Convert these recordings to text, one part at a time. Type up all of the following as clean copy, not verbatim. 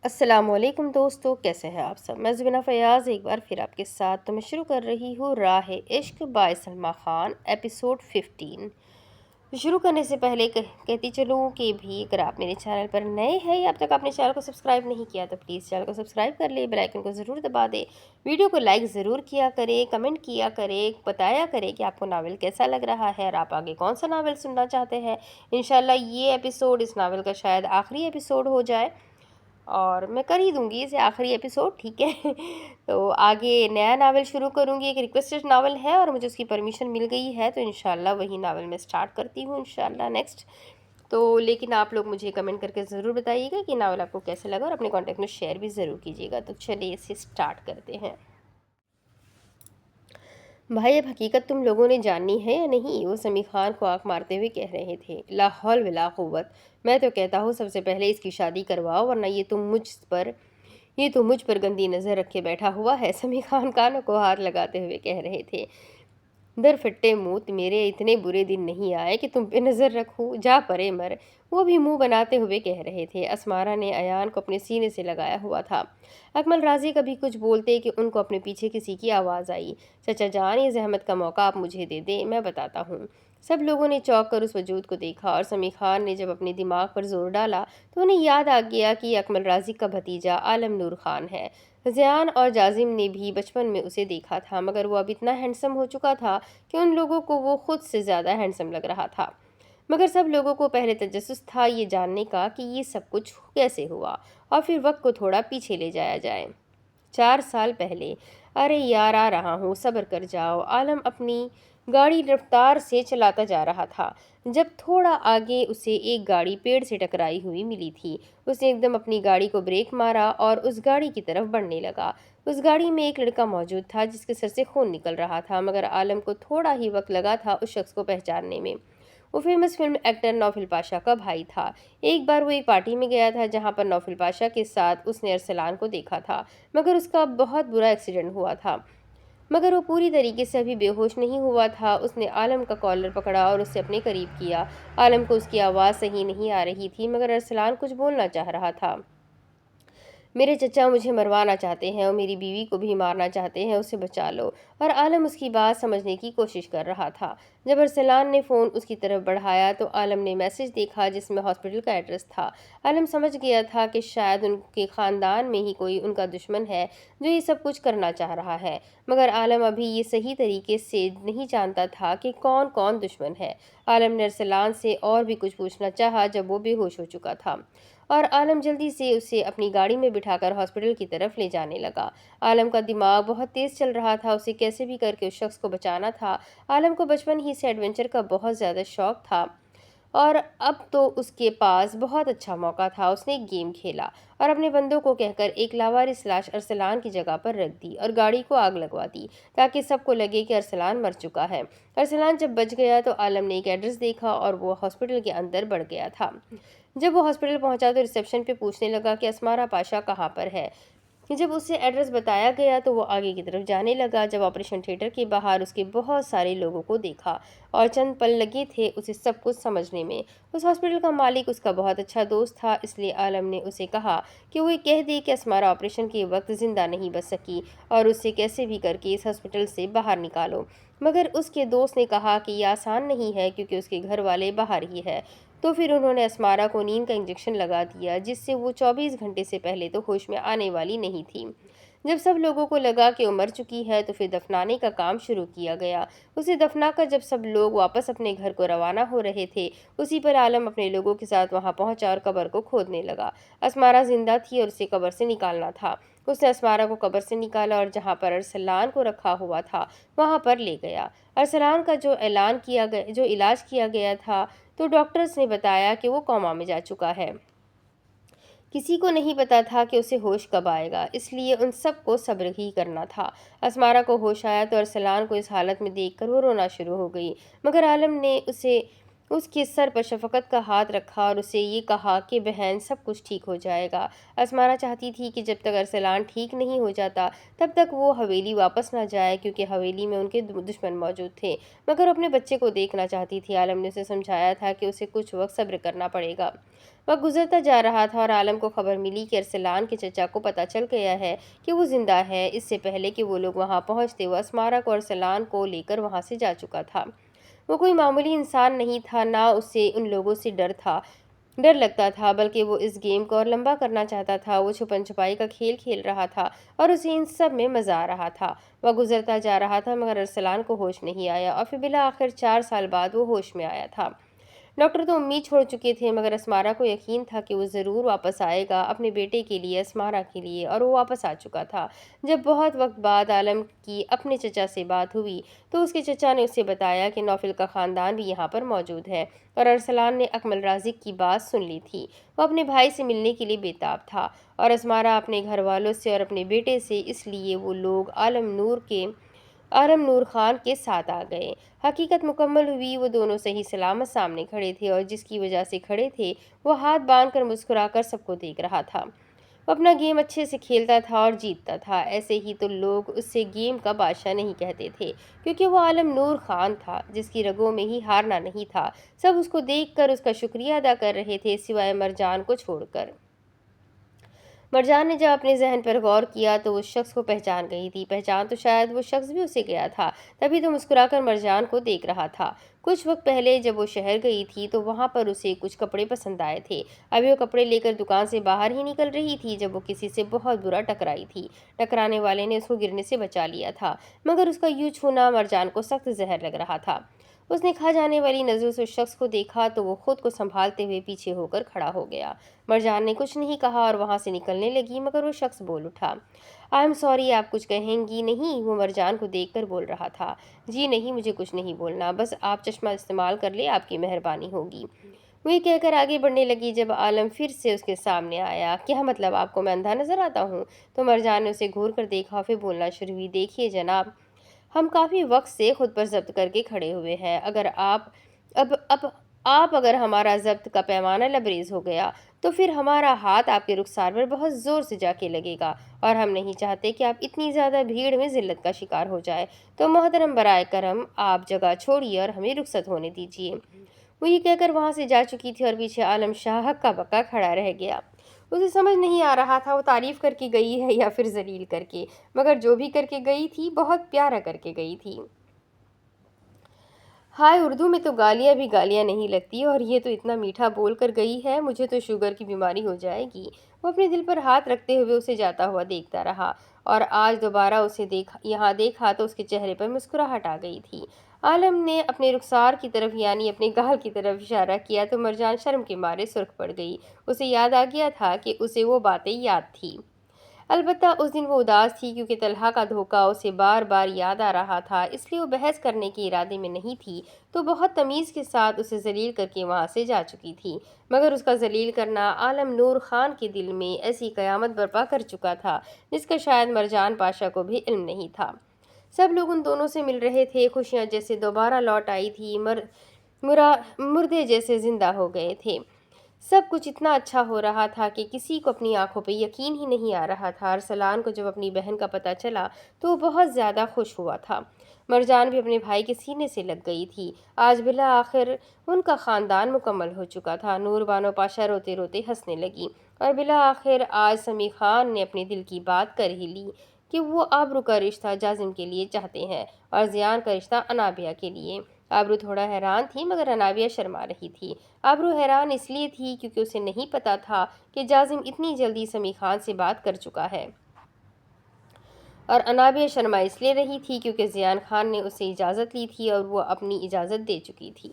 السلام علیکم دوستو، کیسے ہیں آپ سب؟ میں زبینہ فیاض ایک بار پھر آپ کے ساتھ تو میں شروع کر رہی ہوں راہ عشق بائی سلما خان ایپیسوڈ 15۔ شروع کرنے سے پہلے کہتی چلوں کہ بھی اگر آپ میرے چینل پر نئے ہیں یا اب تک آپ نے چینل کو سبسکرائب نہیں کیا تو پلیز چینل کو سبسکرائب کر لیں، بیل آئیکن کو ضرور دبا دیں، ویڈیو کو لائک ضرور کیا کریں، کمنٹ کیا کریں، بتایا کریں کہ آپ کو ناول کیسا لگ رہا ہے اور آپ آگے کون سا ناول سننا چاہتے ہیں۔ انشاءاللہ یہ ایپیسوڈ اس ناول کا شاید آخری ایپیسوڈ ہو جائے اور میں کر ہی دوں گی اسے آخری ایپیسوڈ، ٹھیک ہے؟ تو آگے نیا ناول شروع کروں گی، ایک ریکویسٹڈ ناول ہے اور مجھے اس کی پرمیشن مل گئی ہے، تو انشاءاللہ وہی ناول میں سٹارٹ کرتی ہوں انشاءاللہ نیکسٹ۔ تو لیکن آپ لوگ مجھے کمنٹ کر کے ضرور بتائیے گا کہ ناول آپ کو کیسے لگا اور اپنے کانٹیکٹ میں شیئر بھی ضرور کیجیے گا۔ تو چلیے اسے سٹارٹ کرتے ہیں۔ بھائی اب حقیقت تم لوگوں نے جاننی ہے یا نہیں؟ وہ سمیع خان کو آنکھ مارتے ہوئے کہہ رہے تھے۔ لا حول ولا قوت، میں تو کہتا ہوں سب سے پہلے اس کی شادی کرواؤ، ورنہ یہ تو مجھ پر گندی نظر رکھے بیٹھا ہوا ہے۔ سمیع خان کانوں کو ہاتھ لگاتے ہوئے کہہ رہے تھے۔ در پھٹے منہ، میرے اتنے برے دن نہیں آئے کہ تم پہ نظر رکھوں، جا پرے مر، وہ بھی منہ بناتے ہوئے کہہ رہے تھے۔ اسمارا نے ایان کو اپنے سینے سے لگایا ہوا تھا۔ اکمل راضی کبھی کچھ بولتے کہ ان کو اپنے پیچھے کسی کی آواز آئی۔ چچا جان، یہ زحمت کا موقع آپ مجھے دے دیں، میں بتاتا ہوں۔ سب لوگوں نے چونک کر اس وجود کو دیکھا اور سمیع خان نے جب اپنے دماغ پر زور ڈالا تو انہیں یاد آ گیا کہ یہ اکمل راضی کا بھتیجا عالم نور خان ہے۔ زیان اور جازم نے بھی بچپن میں اسے دیکھا تھا، مگر وہ اب اتنا ہینڈسم ہو چکا تھا کہ ان لوگوں کو وہ خود سے زیادہ ہینڈسم لگ رہا تھا۔ مگر سب لوگوں کو پہلے تجسس تھا یہ جاننے کا کہ یہ سب کچھ کیسے ہوا، اور پھر وقت کو تھوڑا پیچھے لے جایا جائے۔ 4 سال پہلے۔ ارے یار آ رہا ہوں، صبر کر جاؤ۔ عالم اپنی گاڑی رفتار سے چلاتا جا رہا تھا جب تھوڑا آگے اسے ایک گاڑی پیڑ سے ٹکرائی ہوئی ملی تھی۔ اس نے ایک دم اپنی گاڑی کو بریک مارا اور اس گاڑی کی طرف بڑھنے لگا۔ اس گاڑی میں ایک لڑکا موجود تھا جس کے سر سے خون نکل رہا تھا، مگر عالم کو تھوڑا ہی وقت لگا تھا اس شخص کو پہچاننے میں۔ وہ فیمس فلم ایکٹر نوفل پاشا کا بھائی تھا۔ ایک بار وہ ایک پارٹی میں گیا تھا جہاں پر نوفل پاشا کے ساتھ اس نے ارسلان کو دیکھا تھا، مگر اس کا بہت برا ایکسیڈنٹ ہوا تھا۔ مگر وہ پوری طریقے سے ابھی بے ہوش نہیں ہوا تھا۔ اس نے عالم کا کالر پکڑا اور اس سے اپنے قریب کیا۔ عالم کو اس کی آواز صحیح نہیں آ رہی تھی، مگر ارسلان کچھ بولنا چاہ رہا تھا۔ میرے چچا مجھے مروانا چاہتے ہیں اور میری بیوی کو بھی مارنا چاہتے ہیں، اسے بچا لو۔ اور عالم اس کی بات سمجھنے کی کوشش کر رہا تھا۔ جب ارسلان نے فون اس کی طرف بڑھایا تو عالم نے میسج دیکھا جس میں ہاسپٹل کا ایڈریس تھا۔ عالم سمجھ گیا تھا کہ شاید ان کے خاندان میں ہی کوئی ان کا دشمن ہے جو یہ سب کچھ کرنا چاہ رہا ہے، مگر عالم ابھی یہ صحیح طریقے سے نہیں جانتا تھا کہ کون کون دشمن ہے۔ عالم نے ارسلان سے اور بھی کچھ پوچھنا چاہا جب وہ بے ہوش ہو چکا تھا، اور عالم جلدی سے اسے اپنی گاڑی میں بٹھا کر ہاسپٹل کی طرف لے جانے لگا۔ عالم کا دماغ بہت تیز چل رہا تھا، اسے کیسے بھی کر کے اس شخص کو بچانا تھا۔ عالم کو بچپن ہی سے ایڈونچر کا بہت زیادہ شوق تھا اور اب تو اس کے پاس بہت اچھا موقع تھا۔ اس نے ایک گیم کھیلا اور اپنے بندوں کو کہہ کر ایک لاوارث لاش ارسلان کی جگہ پر رکھ دی اور گاڑی کو آگ لگوا دی تاکہ سب کو لگے کہ ارسلان مر چکا ہے۔ ارسلان جب بچ گیا تو عالم نے ایک ایڈریس دیکھا اور وہ ہاسپٹل کے اندر بڑھ گیا تھا۔ جب وہ ہاسپٹل پہنچا تو ریسیپشن پہ پوچھنے لگا کہ اسمارا پاشا کہاں پر ہے۔ جب اسے ایڈریس بتایا گیا تو وہ آگے کی طرف جانے لگا۔ جب آپریشن تھیٹر کے باہر اس کے بہت سارے لوگوں کو دیکھا اور چند پل لگے تھے اسے سب کچھ سمجھنے میں۔ اس ہاسپٹل کا مالک اس کا بہت اچھا دوست تھا، اس لیے عالم نے اسے کہا کہ وہ کہہ دے کہ اسمارا آپریشن کے وقت زندہ نہیں بچ سکی اور اسے کیسے بھی کر کے اس ہاسپٹل سے باہر نکالو، مگر اس کے دوست نے کہا کہ یہ آسان نہیں ہے کیونکہ اس کے گھر والے باہر ہی ہے۔ تو پھر انہوں نے اسمارا کو نیند کا انجیکشن لگا دیا جس سے وہ 24 گھنٹے سے پہلے تو ہوش میں آنے والی نہیں تھی۔ جب سب لوگوں کو لگا کہ وہ مر چکی ہے تو پھر دفنانے کا کام شروع کیا گیا۔ اسے دفنا کر جب سب لوگ واپس اپنے گھر کو روانہ ہو رہے تھے اسی پر عالم اپنے لوگوں کے ساتھ وہاں پہنچا اور قبر کو کھودنے لگا۔ اسمارا زندہ تھی اور اسے قبر سے نکالنا تھا۔ اس نے اسمارا کو قبر سے نکالا اور جہاں پر ارسلان کو رکھا ہوا تھا وہاں پر لے گیا۔ ارسلان کا جو علاج کیا گیا تھا تو ڈاکٹرز نے بتایا کہ وہ کوما میں جا چکا ہے۔ کسی کو نہیں پتا تھا کہ اسے ہوش کب آئے گا، اس لیے ان سب کو صبر ہی کرنا تھا۔ اسمارا کو ہوش آیا تو ارسلان کو اس حالت میں دیکھ کر وہ رونا شروع ہو گئی، مگر عالم نے اسے اس کے سر پر شفقت کا ہاتھ رکھا اور اسے یہ کہا کہ بہن سب کچھ ٹھیک ہو جائے گا۔ اسمارا چاہتی تھی کہ جب تک ارسلان ٹھیک نہیں ہو جاتا تب تک وہ حویلی واپس نہ جائے، کیونکہ حویلی میں ان کے دشمن موجود تھے، مگر اپنے بچے کو دیکھنا چاہتی تھی۔ عالم نے اسے سمجھایا تھا کہ اسے کچھ وقت صبر کرنا پڑے گا۔ وقت گزرتا جا رہا تھا اور عالم کو خبر ملی کہ ارسلان کے چچا کو پتہ چل گیا ہے کہ وہ زندہ ہے۔ اس سے پہلے کہ وہ لوگ وہاں پہنچتے، وہ اسمارا کو ارسلان کو لے کر وہاں سے جا چکا تھا۔ وہ کوئی معمولی انسان نہیں تھا، نہ اسے ان لوگوں سے ڈر لگتا تھا، بلکہ وہ اس گیم کو اور لمبا کرنا چاہتا تھا۔ وہ چھپن چھپائی کا کھیل کھیل رہا تھا اور اسے ان سب میں مزہ آ رہا تھا۔ وہ گزرتا جا رہا تھا مگر ارسلان کو ہوش نہیں آیا، اور پھر بالآخر 4 سال بعد وہ ہوش میں آیا تھا۔ ڈاکٹر تو امید چھوڑ چکے تھے، مگر اسمارا کو یقین تھا کہ وہ ضرور واپس آئے گا، اپنے بیٹے کے لیے، اسمارا کے لیے، اور وہ واپس آ چکا تھا۔ جب بہت وقت بعد عالم کی اپنے چچا سے بات ہوئی تو اس کے چچا نے اسے بتایا کہ نوفل کا خاندان بھی یہاں پر موجود ہے، اور ارسلان نے اکمل رازق کی بات سن لی تھی۔ وہ اپنے بھائی سے ملنے کے لیے بے تاب تھا، اور اسمارا اپنے گھر والوں سے اور اپنے بیٹے سے، اس لیے وہ لوگ عالم نور خان کے ساتھ آ گئے۔ حقیقت مکمل ہوئی، وہ دونوں صحیح سلامت سامنے کھڑے تھے، اور جس کی وجہ سے کھڑے تھے وہ ہاتھ باندھ کر مسکرا کر سب کو دیکھ رہا تھا۔ وہ اپنا گیم اچھے سے کھیلتا تھا اور جیتتا تھا، ایسے ہی تو لوگ اس سے گیم کا بادشاہ نہیں کہتے تھے، کیونکہ وہ عالم نور خان تھا جس کی رگوں میں ہی ہارنا نہیں تھا۔ سب اس کو دیکھ کر اس کا شکریہ ادا کر رہے تھے، سوائے مرجان کو چھوڑ کر۔ مرجان نے جب اپنے ذہن پر غور کیا تو وہ شخص کو پہچان گئی تھی، پہچان تو شاید وہ شخص بھی اسے گیا تھا، تبھی تو مسکرا کر مرجان کو دیکھ رہا تھا۔ کچھ وقت پہلے جب وہ شہر گئی تھی تو وہاں پر اسے کچھ کپڑے پسند آئے تھے، ابھی وہ کپڑے لے کر دکان سے باہر ہی نکل رہی تھی جب وہ کسی سے بہت برا ٹکرائی تھی۔ ٹکرانے والے نے اس کو گرنے سے بچا لیا تھا، مگر اس کا یوں چھونا مرجان کو سخت زہر لگ رہا تھا۔ اس نے کھا جانے والی نظروں سے اس شخص کو دیکھا تو وہ خود کو سنبھالتے ہوئے پیچھے ہو کر کھڑا ہو گیا۔ مرجان نے کچھ نہیں کہا اور وہاں سے نکلنے لگی، مگر وہ شخص بول اٹھا، "آئی ایم سوری، آپ کچھ کہیں گی نہیں؟" وہ مرجان کو دیکھ کر بول رہا تھا، "جی نہیں، مجھے کچھ نہیں بولنا، بس آپ چشمہ استعمال کر لیں، آپ کی مہربانی ہوگی۔" وہ یہ کہہ کر آگے بڑھنے لگی جب عالم پھر سے اس کے سامنے آیا۔ "کیا مطلب، آپ کو میں اندھا نظر آتا ہوں؟" تو مرجان نے اسے گھور کر دیکھا، پھر بولنا شروع ہوئی، "دیکھیے جناب، ہم کافی وقت سے خود پر ضبط کر کے کھڑے ہوئے ہیں، اگر ہمارا ضبط کا پیمانہ لبریز ہو گیا تو پھر ہمارا ہاتھ آپ کے رخسار پر بہت زور سے جا کے لگے گا، اور ہم نہیں چاہتے کہ آپ اتنی زیادہ بھیڑ میں ذلت کا شکار ہو جائے، تو محترم برائے کرم آپ جگہ چھوڑیے اور ہمیں رخصت ہونے دیجیے۔" وہ یہ کہہ کر وہاں سے جا چکی تھی اور پیچھے عالم شاہ ہکا بکا کھڑا رہ گیا۔ اسے سمجھ نہیں آ رہا تھا وہ تعریف کر کے گئی ہے یا پھر ذلیل کر کے، مگر جو بھی کر کے گئی تھی بہت پیارا کر کے گئی تھی۔ ہائے، اردو میں تو گالیاں بھی گالیاں نہیں لگتی، اور یہ تو اتنا میٹھا بول کر گئی ہے، مجھے تو شوگر کی بیماری ہو جائے گی۔ وہ اپنے دل پر ہاتھ رکھتے ہوئے اسے جاتا ہوا دیکھتا رہا، اور آج دوبارہ اسے یہاں دیکھا تو اس کے چہرے پر مسکراہٹ آ گئی تھی۔ عالم نے اپنے رخسار کی طرف یعنی اپنے گال کی طرف اشارہ کیا تو مرجان شرم کے مارے سرخ پڑ گئی۔ اسے یاد آ گیا تھا کہ اسے وہ باتیں یاد تھی، البتہ اس دن وہ اداس تھی کیونکہ طلحہ کا دھوکہ اسے بار بار یاد آ رہا تھا، اس لیے وہ بحث کرنے کے ارادے میں نہیں تھی، تو بہت تمیز کے ساتھ اسے ذلیل کر کے وہاں سے جا چکی تھی، مگر اس کا ذلیل کرنا عالم نور خان کے دل میں ایسی قیامت برپا کر چکا تھا جس کا شاید مرجان پاشا کو بھی علم نہیں تھا۔ سب لوگ ان دونوں سے مل رہے تھے، خوشیاں جیسے دوبارہ لوٹ آئی تھی، مردے جیسے زندہ ہو گئے تھے۔ سب کچھ اتنا اچھا ہو رہا تھا کہ کسی کو اپنی آنکھوں پہ یقین ہی نہیں آ رہا تھا۔ ارسلان کو جب اپنی بہن کا پتہ چلا تو وہ بہت زیادہ خوش ہوا تھا۔ مرجان بھی اپنے بھائی کے سینے سے لگ گئی تھی۔ آج بالآخر ان کا خاندان مکمل ہو چکا تھا۔ نور بانو پاشا روتے روتے ہنسنے لگی، اور بالآخر آج سمیع خان نے اپنے دل کی بات کر ہی لی کہ وہ آبرو کا رشتہ جازم کے لیے چاہتے ہیں اور زیان کا رشتہ انابیہ کے لیے۔ آبرو تھوڑا حیران تھی، مگر انابیہ شرما رہی تھی۔ آبرو حیران اس لیے تھی کیونکہ اسے نہیں پتا تھا کہ جازم اتنی جلدی سمیع خان سے بات کر چکا ہے، اور انابیہ شرما اس لیے رہی تھی کیونکہ زیان خان نے اس سے اجازت لی تھی اور وہ اپنی اجازت دے چکی تھی۔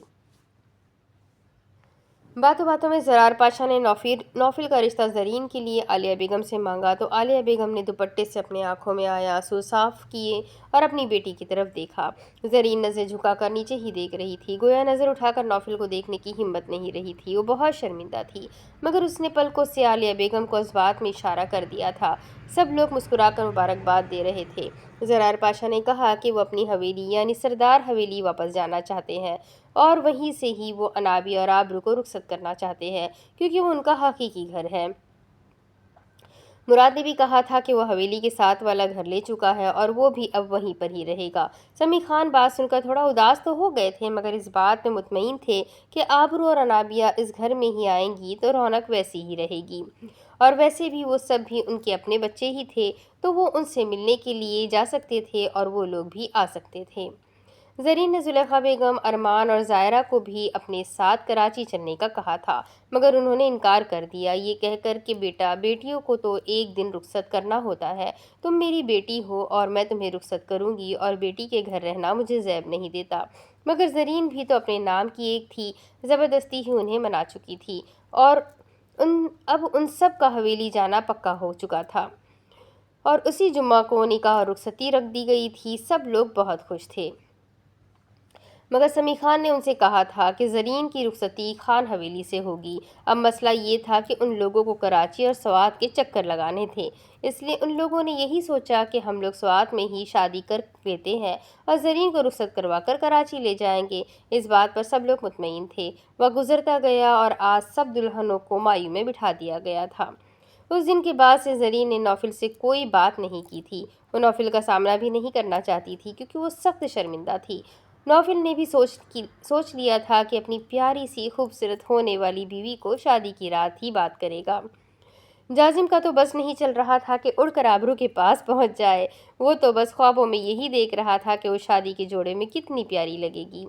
باتوں باتوں میں زرار پاشا نے نوفل کا رشتہ زرین کے لیے عالیہ بیگم سے مانگا تو عالیہ بیگم نے دوپٹے سے اپنے آنکھوں میں آئے آنسو صاف کیے اور اپنی بیٹی کی طرف دیکھا۔ زرین نظر جھکا کر نیچے ہی دیکھ رہی تھی، گویا نظر اٹھا کر نوفل کو دیکھنے کی ہمت نہیں رہی تھی۔ وہ بہت شرمندہ تھی، مگر اس نے پلکوں سے عالیہ بیگم کو اس بات میں اشارہ کر دیا تھا۔ سب لوگ مسکرا کر مبارکباد دے رہے تھے۔ زرار پاشا نے کہا کہ وہ اپنی حویلی یعنی سردار حویلی واپس جانا چاہتے ہیں اور وہیں سے ہی وہ انابیہ اور آبرو کو رخصت کرنا چاہتے ہیں کیونکہ وہ ان کا حقیقی گھر ہے۔ مراد نے بھی کہا تھا کہ وہ حویلی کے ساتھ والا گھر لے چکا ہے اور وہ بھی اب وہیں پر ہی رہے گا۔ سمیع خان بات سن کر تھوڑا اداس تو ہو گئے تھے مگر اس بات میں مطمئن تھے کہ آبرو اور انابیہ اس گھر میں ہی آئیں گی تو رونق ویسی ہی رہے گی، اور ویسے بھی وہ سب بھی ان کے اپنے بچے ہی تھے تو وہ ان سے ملنے کے لیے جا سکتے تھے اور وہ لوگ بھی آ سکتے تھے۔ زرین نے زلیخا بیگم، ارمان اور زائرہ کو بھی اپنے ساتھ کراچی چلنے کا کہا تھا مگر انہوں نے انکار کر دیا، یہ کہہ کر کہ بیٹا بیٹیوں کو تو ایک دن رخصت کرنا ہوتا ہے، تم میری بیٹی ہو اور میں تمہیں رخصت کروں گی اور بیٹی کے گھر رہنا مجھے زیب نہیں دیتا۔ مگر زرین بھی تو اپنے نام کی ایک تھی، زبردستی ہی انہیں منا چکی تھی اور اب ان سب کا حویلی جانا پکا ہو چکا تھا اور اسی جمعہ کو نکاح اور رخصتی رکھ دی گئی تھی۔ سب لوگ بہت خوش تھے مگر سمیع خان نے ان سے کہا تھا کہ زرین کی رخصتی خان حویلی سے ہوگی۔ اب مسئلہ یہ تھا کہ ان لوگوں کو کراچی اور سوات کے چکر لگانے تھے، اس لیے ان لوگوں نے یہی سوچا کہ ہم لوگ سوات میں ہی شادی کر لیتے ہیں اور زرین کو رخصت کروا کر کراچی لے جائیں گے۔ اس بات پر سب لوگ مطمئن تھے۔ وقت گزرتا گیا اور آج سب دلہنوں کو مایوں میں بٹھا دیا گیا تھا۔ اس دن کے بعد سے زرین نے نوفل سے کوئی بات نہیں کی تھی، وہ نوفل کا سامنا بھی نہیں کرنا چاہتی تھی کیونکہ وہ سخت شرمندہ تھی۔ نوفل نے بھی سوچ لیا تھا کہ اپنی پیاری سی خوبصورت ہونے والی بیوی کو شادی کی رات ہی بات کرے گا۔ جازم کا تو بس نہیں چل رہا تھا کہ اڑ کر آبرو کے پاس پہنچ جائے، وہ تو بس خوابوں میں یہی دیکھ رہا تھا کہ وہ شادی کے جوڑے میں کتنی پیاری لگے گی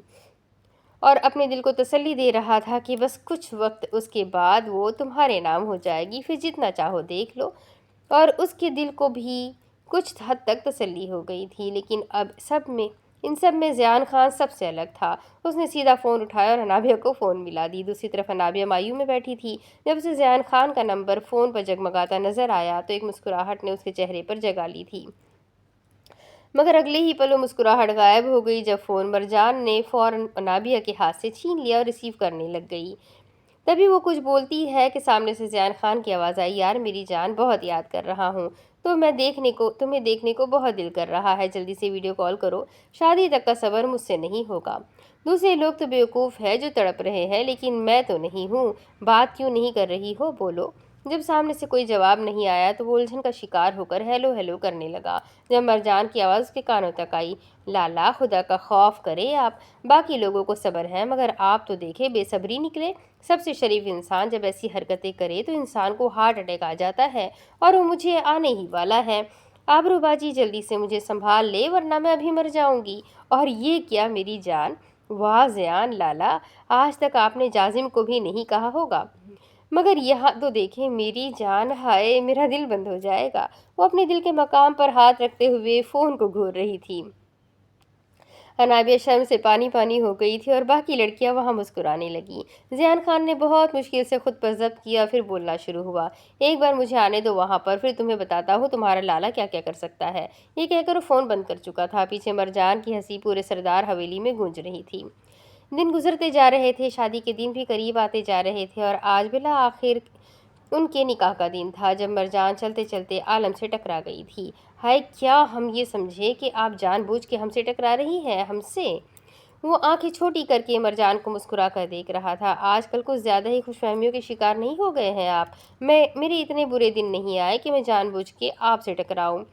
اور اپنے دل کو تسلی دے رہا تھا کہ بس کچھ وقت اس کے بعد وہ تمہارے نام ہو جائے گی، پھر جتنا چاہو دیکھ لو۔ اور اس کے دل کو بھی کچھ حد تک تسلی ہو گئی تھی، لیکن اب ان سب میں زیان خان سب سے الگ تھا۔ اس نے سیدھا فون اٹھایا اور انابیہ کو فون ملا دی۔ دوسری طرف انابیہ مایوں میں بیٹھی تھی۔ جب اسے زیان خان کا نمبر فون پر جگمگاتا نظر آیا تو ایک مسکراہٹ نے اس کے چہرے پر جگہ لی تھی مگر اگلے ہی پل وہ مسکراہٹ غائب ہو گئی جب فون مرجان نے فوراً انابیہ کے ہاتھ سے چھین لیا اور ریسیو کرنے لگ گئی۔ تبھی وہ کچھ بولتی ہے کہ سامنے سے زیان خان کی آواز آئی، یار میری جان، بہت یاد کر رہا ہوں، تمہیں دیکھنے کو بہت دل کر رہا ہے، جلدی سے ویڈیو کال کرو، شادی تک کا صبر مجھ سے نہیں ہوگا۔ دوسرے لوگ تو بیوقوف ہے جو تڑپ رہے ہیں لیکن میں تو نہیں ہوں، بات کیوں نہیں کر رہی ہو، بولو۔ جب سامنے سے کوئی جواب نہیں آیا تو وہ الجھن کا شکار ہو کر ہیلو ہیلو کرنے لگا۔ جب مرجان کی آواز اس کے کانوں تک آئی، لالا خدا کا خوف کرے آپ، باقی لوگوں کو صبر ہے مگر آپ تو دیکھے بے صبری نکلے۔ سب سے شریف انسان جب ایسی حرکتیں کرے تو انسان کو ہارٹ اٹیک آ جاتا ہے اور وہ مجھے آنے ہی والا ہے۔ آبرو باجی جلدی سے مجھے سنبھال لے ورنہ میں ابھی مر جاؤں گی۔ اور یہ کیا میری جان، واہ زیان لالا، آج تک آپ نے جازم کو بھی نہیں کہا ہوگا مگر یہاں تو دیکھیں میری جان، ہائے میرا دل بند ہو جائے گا۔ وہ اپنے دل کے مقام پر ہاتھ رکھتے ہوئے فون کو گھور رہی تھی۔ انابیہ شرم سے پانی پانی ہو گئی تھی اور باقی لڑکیاں وہاں مسکرانے لگیں۔ زیان خان نے بہت مشکل سے خود پر ضبط کیا، پھر بولنا شروع ہوا، ایک بار مجھے آنے دو وہاں پر، پھر تمہیں بتاتا ہوں تمہارا لالا کیا کیا کر سکتا ہے۔ یہ کہہ کر وہ فون بند کر چکا تھا۔ پیچھے مرجان کی ہنسی پورے سردار حویلی میں گونج رہی تھی۔ دن گزرتے جا رہے تھے، شادی کے دن بھی قریب آتے جا رہے تھے اور آج بالآخر ان کے نکاح کا دن تھا جب مرجان چلتے چلتے عالم سے ٹکرا گئی تھی۔ ہائے کیا ہم یہ سمجھے کہ آپ جان بوجھ کے ہم سے ٹکرا رہی ہیں، ہم سے؟ وہ آنکھیں چھوٹی کر کے مرجان کو مسکرا کر دیکھ رہا تھا۔ آج کل کچھ زیادہ ہی خوش فہمیوں کے شکار نہیں ہو گئے ہیں آپ؟ میرے اتنے برے دن نہیں آئے کہ میں جان بوجھ کے آپ سے ٹکراؤں،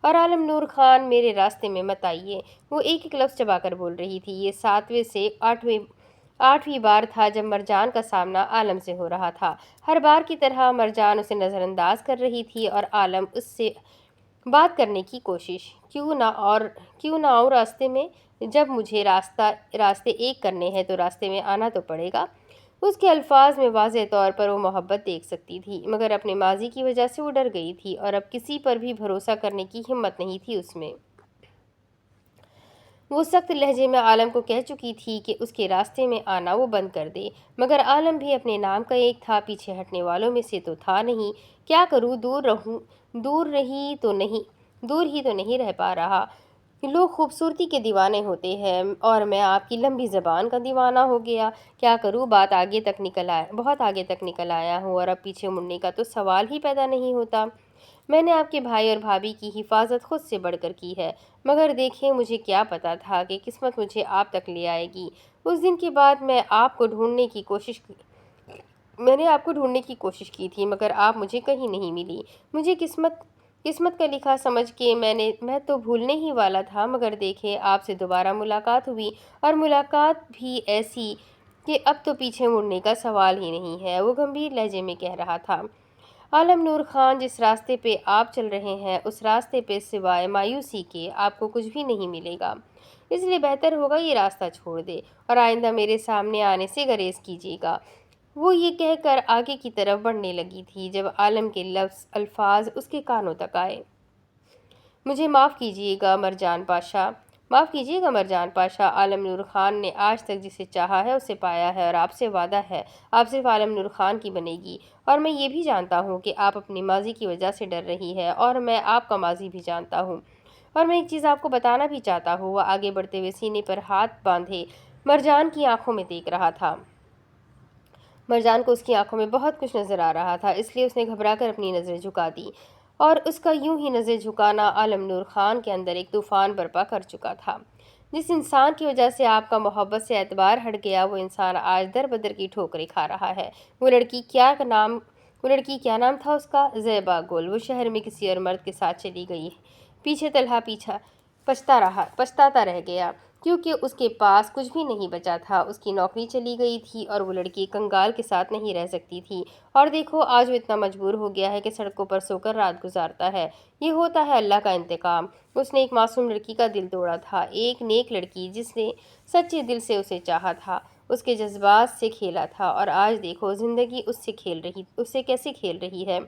اور عالم نور خان میرے راستے میں مت آئیے۔ وہ ایک ایک لفظ چبا کر بول رہی تھی۔ یہ 7ویں سے 8ویں بار تھا جب مرجان کا سامنا عالم سے ہو رہا تھا۔ ہر بار کی طرح مرجان اسے نظر انداز کر رہی تھی اور عالم اس سے بات کرنے کی کوشش، کیوں نہ اور راستے میں، جب مجھے راستے ایک کرنے ہیں تو راستے میں آنا تو پڑے گا۔ اس کے الفاظ میں واضح طور پر وہ محبت دیکھ سکتی تھی مگر اپنے ماضی کی وجہ سے وہ ڈر گئی تھی اور اب کسی پر بھی بھروسہ کرنے کی ہمت نہیں تھی اس میں۔ وہ سخت لہجے میں عالم کو کہہ چکی تھی کہ اس کے راستے میں آنا وہ بند کر دے مگر عالم بھی اپنے نام کا ایک تھا، پیچھے ہٹنے والوں میں سے تو تھا نہیں۔ کیا کروں، دور ہی تو نہیں رہ پا رہا، لوگ خوبصورتی کے دیوانے ہوتے ہیں اور میں آپ کی لمبی زبان کا دیوانہ ہو گیا۔ کیا کروں، بات آگے تک نکل آیا، بہت آگے تک نکل آیا ہوں اور اب پیچھے مڑنے کا تو سوال ہی پیدا نہیں ہوتا۔ میں نے آپ کے بھائی اور بھابھی کی حفاظت خود سے بڑھ کر کی ہے، مگر دیکھیں مجھے کیا پتا تھا کہ قسمت مجھے آپ تک لے آئے گی۔ اس دن کے بعد میں نے آپ کو ڈھونڈنے کی کوشش کی تھی، مگر آپ مجھے کہیں نہیں ملی۔ مجھے قسمت کا لکھا سمجھ کے میں تو بھولنے ہی والا تھا، مگر دیکھیں آپ سے دوبارہ ملاقات ہوئی، اور ملاقات بھی ایسی کہ اب تو پیچھے مڑنے کا سوال ہی نہیں ہے، وہ گمبھیر لہجے میں کہہ رہا تھا۔ عالم نور خان، جس راستے پہ آپ چل رہے ہیں اس راستے پہ سوائے مایوسی کے آپ کو کچھ بھی نہیں ملے گا، اس لیے بہتر ہوگا یہ راستہ چھوڑ دے اور آئندہ میرے سامنے آنے سے گریز کیجیے گا۔ وہ یہ کہہ کر آگے کی طرف بڑھنے لگی تھی جب عالم کے الفاظ اس کے کانوں تک آئے۔ مجھے معاف کیجیے گا مرجان پاشا، معاف کیجیے گا مرجان پاشا، عالم نور خان نے آج تک جسے چاہا ہے اسے پایا ہے، اور آپ سے وعدہ ہے آپ صرف عالم نور خان کی بنے گی۔ اور میں یہ بھی جانتا ہوں کہ آپ اپنے ماضی کی وجہ سے ڈر رہی ہے، اور میں آپ کا ماضی بھی جانتا ہوں، اور میں ایک چیز آپ کو بتانا بھی چاہتا ہوں۔ وہ آگے بڑھتے ہوئے سینے پر ہاتھ باندھے مرجان کی آنکھوں میں دیکھ رہا تھا۔ مرجان کو اس کی آنکھوں میں بہت کچھ نظر آ رہا تھا، اس لیے اس نے گھبرا کر اپنی نظریں جھکا دی، اور اس کا یوں ہی نظر جھکانا عالم نور خان کے اندر ایک طوفان برپا کر چکا تھا۔ جس انسان کی وجہ سے آپ کا محبت سے اعتبار ہٹ گیا، وہ انسان آج در بدر کی ٹھوکریں کھا رہا ہے۔ وہ لڑکی کیا نام تھا اس کا؟ زیبا گل۔ وہ شہر میں کسی اور مرد کے ساتھ چلی گئی۔ پیچھے طلحہ پچھتاتا رہ گیا، کیونکہ اس کے پاس کچھ بھی نہیں بچا تھا۔ اس کی نوکری چلی گئی تھی اور وہ لڑکی کنگال کے ساتھ نہیں رہ سکتی تھی، اور دیکھو آج وہ اتنا مجبور ہو گیا ہے کہ سڑکوں پر سو کر رات گزارتا ہے۔ یہ ہوتا ہے اللہ کا انتقام۔ اس نے ایک معصوم لڑکی کا دل توڑا تھا، ایک نیک لڑکی جس نے سچے دل سے اسے چاہا تھا، اس کے جذبات سے کھیلا تھا، اور آج دیکھو زندگی اس سے کیسے کھیل رہی ہے۔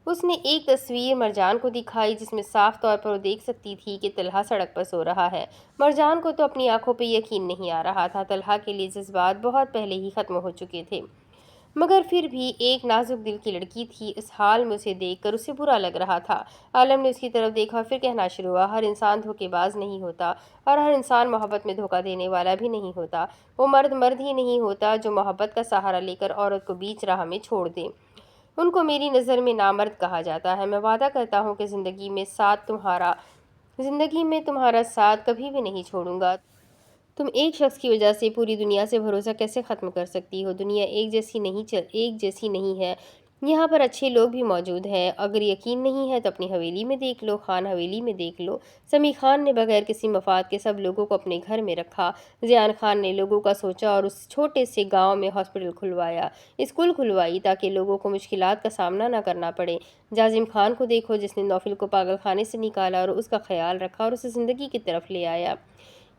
اس نے ایک تصویر مرجان کو دکھائی جس میں صاف طور پر وہ دیکھ سکتی تھی کہ طلحہ سڑک پر سو رہا ہے۔ مرجان کو تو اپنی آنکھوں پہ یقین نہیں آ رہا تھا، طلحہ کے لیے جذبات بہت پہلے ہی ختم ہو چکے تھے، مگر پھر بھی ایک نازک دل کی لڑکی تھی، اس حال میں اسے دیکھ کر اسے برا لگ رہا تھا۔ عالم نے اس کی طرف دیکھا، پھر کہنا شروع ہوا، ہر انسان دھوکے باز نہیں ہوتا، اور ہر انسان محبت میں دھوکہ دینے والا بھی نہیں ہوتا۔ وہ مرد ہی نہیں ہوتا جو محبت کا سہارا لے کر عورت کو بیچ راہ میں چھوڑ دے، ان کو میری نظر میں نامرد کہا جاتا ہے۔ میں وعدہ کرتا ہوں کہ زندگی میں تمہارا ساتھ کبھی بھی نہیں چھوڑوں گا۔ تم ایک شخص کی وجہ سے پوری دنیا سے بھروسہ کیسے ختم کر سکتی ہو؟ دنیا ایک جیسی نہیں ہے، یہاں پر اچھے لوگ بھی موجود ہیں، اگر یقین نہیں ہے تو اپنی حویلی میں دیکھ لو، خان حویلی میں دیکھ لو۔ سمیع خان نے بغیر کسی مفاد کے سب لوگوں کو اپنے گھر میں رکھا۔ زیان خان نے لوگوں کا سوچا اور اس چھوٹے سے گاؤں میں ہاسپٹل کھلوایا، اسکول کھلوائی، تاکہ لوگوں کو مشکلات کا سامنا نہ کرنا پڑے۔ جازم خان کو دیکھو، جس نے نوفل کو پاگل خانے سے نکالا اور اس کا خیال رکھا اور اسے زندگی کی طرف لے آیا۔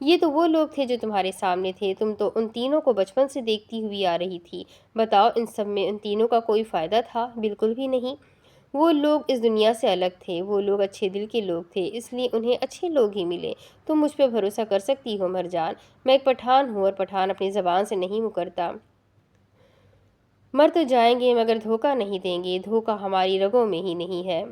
یہ تو وہ لوگ تھے جو تمہارے سامنے تھے، تم تو ان تینوں کو بچپن سے دیکھتی ہوئی آ رہی تھی۔ بتاؤ ان سب میں ان تینوں کا کوئی فائدہ تھا؟ بالکل بھی نہیں۔ وہ لوگ اس دنیا سے الگ تھے، وہ لوگ اچھے دل کے لوگ تھے، اس لیے انہیں اچھے لوگ ہی ملے۔ تم مجھ پہ بھروسہ کر سکتی ہو مرجان، میں ایک پٹھان ہوں اور پٹھان اپنی زبان سے نہیں مکرتا۔ مر تو جائیں گے مگر دھوکہ نہیں دیں گے، دھوکہ ہماری رگوں میں ہی نہیں ہے۔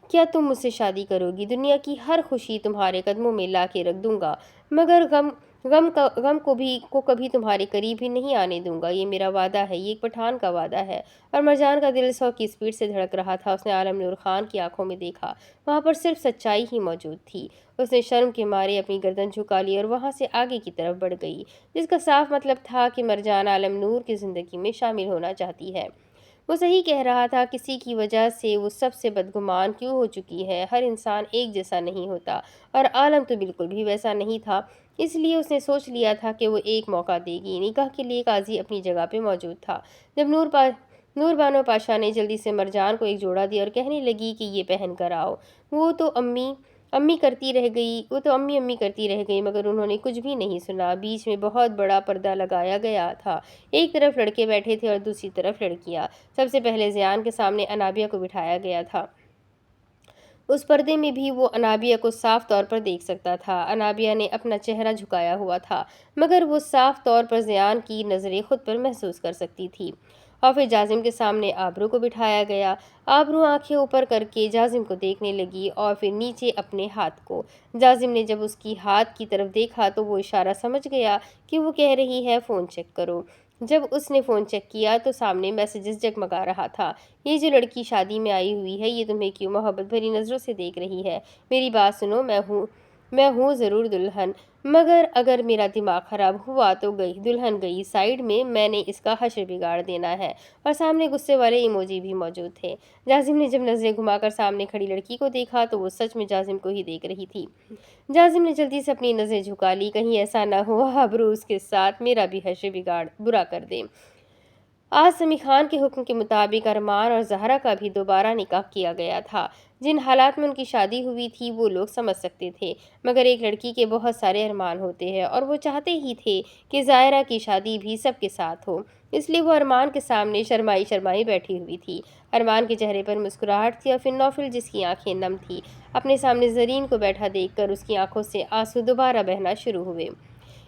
کیا تم مجھ سے شادی کرو گی؟ دنیا کی ہر خوشی تمہارے قدموں میں لا کے رکھ دوں گا، مگر غم کو کبھی تمہارے قریب ہی نہیں آنے دوں گا، یہ میرا وعدہ ہے، یہ ایک پٹھان کا وعدہ ہے۔ اور مرجان کا دل 100 کی اسپیڈ سے دھڑک رہا تھا۔ اس نے عالم نور خان کی آنکھوں میں دیکھا، وہاں پر صرف سچائی ہی موجود تھی۔ اس نے شرم کے مارے اپنی گردن جھکا لی اور وہاں سے آگے کی طرف بڑھ گئی، جس کا صاف مطلب تھا کہ مرجان عالم نور کی زندگی میں شامل ہونا چاہتی ہے۔ وہ صحیح کہہ رہا تھا، کسی کی وجہ سے وہ سب سے بدگمان کیوں ہو چکی ہے؟ ہر انسان ایک جیسا نہیں ہوتا، اور عالم تو بالکل بھی ویسا نہیں تھا، اس لیے اس نے سوچ لیا تھا کہ وہ ایک موقع دے گی۔ نکاح کے لیے قاضی اپنی جگہ پہ موجود تھا جب نور بانو پاشا نے جلدی سے مرجان کو ایک جوڑا دیا اور کہنے لگی کہ یہ پہن کر آؤ۔ وہ تو امی کرتی رہ گئی مگر انہوں نے کچھ بھی نہیں سنا۔ بیچ میں بہت بڑا پردہ لگایا گیا تھا، ایک طرف لڑکے بیٹھے تھے اور دوسری طرف لڑکیاں۔ سب سے پہلے زیان کے سامنے انابیہ کو بٹھایا گیا تھا، اس پردے میں بھی وہ انابیہ کو صاف طور پر دیکھ سکتا تھا۔ انابیہ نے اپنا چہرہ جھکایا ہوا تھا، مگر وہ صاف طور پر زیان کی نظریں خود پر محسوس کر سکتی تھی، اور پھر جازم کے سامنے آبرو کو بٹھایا گیا۔ آبرو آنکھیں اوپر کر کے جازم کو دیکھنے لگی اور پھر نیچے اپنے ہاتھ کو۔ جازم نے جب اس کی ہاتھ کی طرف دیکھا تو وہ اشارہ سمجھ گیا کہ وہ کہہ رہی ہے فون چیک کرو۔ جب اس نے فون چیک کیا تو سامنے میسیجز جگمگا رہا تھا۔ یہ جو لڑکی شادی میں آئی ہوئی ہے یہ تمہیں کیوں محبت بھری نظروں سے دیکھ رہی ہے؟ میری بات سنو، میں ہوں ضرور دلہن، مگر اگر میرا دماغ خراب ہوا تو دلہن گئی سائیڈ میں نے اس کا حشر بگاڑ دینا ہے۔ اور سامنے غصے والے ایموجی بھی موجود تھے۔ جازم نے جب نظریں گھما کر سامنے کھڑی لڑکی کو دیکھا تو وہ سچ میں جازم کو ہی دیکھ رہی تھی۔ جازم نے جلدی سے اپنی نظریں جھکا لی، کہیں ایسا نہ ہو آبرو اس کے ساتھ میرا بھی حشر برا کر دے۔ آج سمیع خان کے حکم کے مطابق ارمان اور زہرا کا بھی دوبارہ نکاح کیا گیا تھا۔ جن حالات میں ان کی شادی ہوئی تھی وہ لوگ سمجھ سکتے تھے، مگر ایک لڑکی کے بہت سارے ارمان ہوتے ہیں اور وہ چاہتے ہی تھے کہ زائرہ کی شادی بھی سب کے ساتھ ہو، اس لیے وہ ارمان کے سامنے شرمائی بیٹھی ہوئی تھی۔ ارمان کے چہرے پر مسکراہٹ تھی اور پھر نوفل، جس کی آنکھیں نم تھی، اپنے سامنے زرین کو بیٹھا دیکھ کر اس کی آنکھوں سے آنسو دوبارہ بہنا شروع ہوئے۔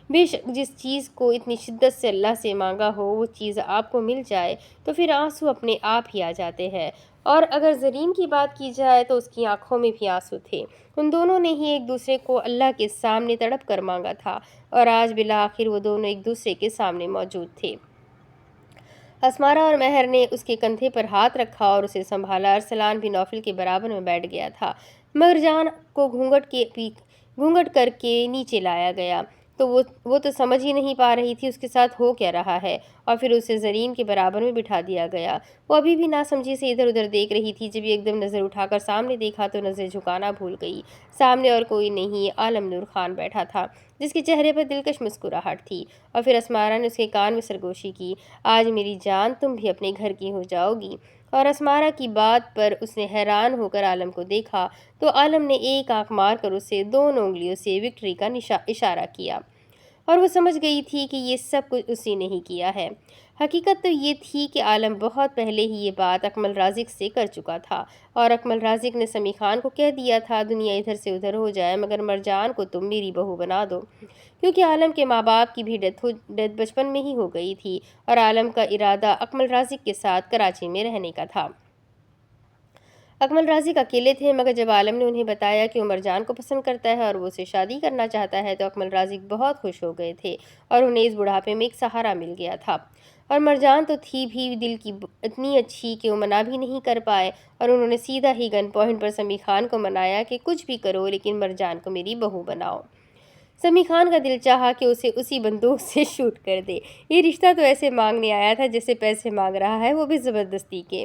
بے شک جس چیز کو اتنی شدت سے اللہ سے مانگا ہو وہ چیز آپ کو مل جائے تو پھر آنسو اپنے آپ ہی آ جاتے ہیں، اور اگر زرین کی بات کی جائے تو اس کی آنکھوں میں بھی آنسو تھے۔ ان دونوں نے ہی ایک دوسرے کو اللہ کے سامنے تڑپ کر مانگا تھا اور آج بالآخر وہ دونوں ایک دوسرے کے سامنے موجود تھے۔ اسمارا اور مہر نے اس کے کندھے پر ہاتھ رکھا اور اسے سنبھالا۔ ارسلان بھی نوفل کے برابر میں بیٹھ گیا تھا۔ مرجان کو گھونگھٹ کر کے نیچے لایا گیا تو وہ تو سمجھ ہی نہیں پا رہی تھی اس کے ساتھ ہو کیا رہا ہے، اور پھر اسے زرین کے برابر میں بٹھا دیا گیا۔ وہ ابھی بھی ناسمجھی سے ادھر ادھر دیکھ رہی تھی، جب ایک دم نظر اٹھا کر سامنے دیکھا تو نظر جھکانا بھول گئی۔ سامنے اور کوئی نہیں، عالم نور خان بیٹھا تھا، جس کے چہرے پر دلکش مسکراہٹ تھی۔ اور پھر اسمارا نے اس کے کان میں سرگوشی کی، آج میری جان تم بھی اپنے گھر کی ہو جاؤ گی۔ اور اسمارا کی بات پر اس نے حیران ہو کر عالم کو دیکھا تو عالم نے ایک آنکھ مار کر اسے دونوں انگلیوں سے وکٹری کا اشارہ کیا، اور وہ سمجھ گئی تھی کہ یہ سب کچھ اسی نے ہی کیا ہے۔ حقیقت تو یہ تھی کہ عالم بہت پہلے ہی یہ بات اکمل رازق سے کر چکا تھا، اور اکمل رازق نے سمیع خان کو کہہ دیا تھا دنیا ادھر سے ادھر ہو جائے مگر مرجان کو تم میری بہو بنا دو، کیونکہ عالم کے ماں باپ کی بھی ڈیتھ بچپن میں ہی ہو گئی تھی اور عالم کا ارادہ اکمل رازق کے ساتھ کراچی میں رہنے کا تھا۔ اکمل رازق اکیلے تھے، مگر جب عالم نے انہیں بتایا کہ وہ مرجان کو پسند کرتا ہے اور وہ اسے شادی کرنا چاہتا ہے تو اکمل رازق بہت خوش ہو گئے تھے اور انہیں اس بڑھاپے میں ایک سہارا مل گیا تھا۔ اور مرجان تو تھی بھی دل کی اتنی اچھی کہ وہ منع بھی نہیں کر پائے، اور انہوں نے سیدھا ہی گن پوائنٹ پر سمیع خان کو منایا کہ کچھ بھی کرو لیکن مرجان کو میری بہو بناؤ۔ سمیع خان کا دل چاہا کہ اسے اسی بندوق سے شوٹ کر دے، یہ رشتہ تو ایسے مانگنے آیا تھا جیسے پیسے مانگ رہا ہے، وہ بھی زبردستی کے۔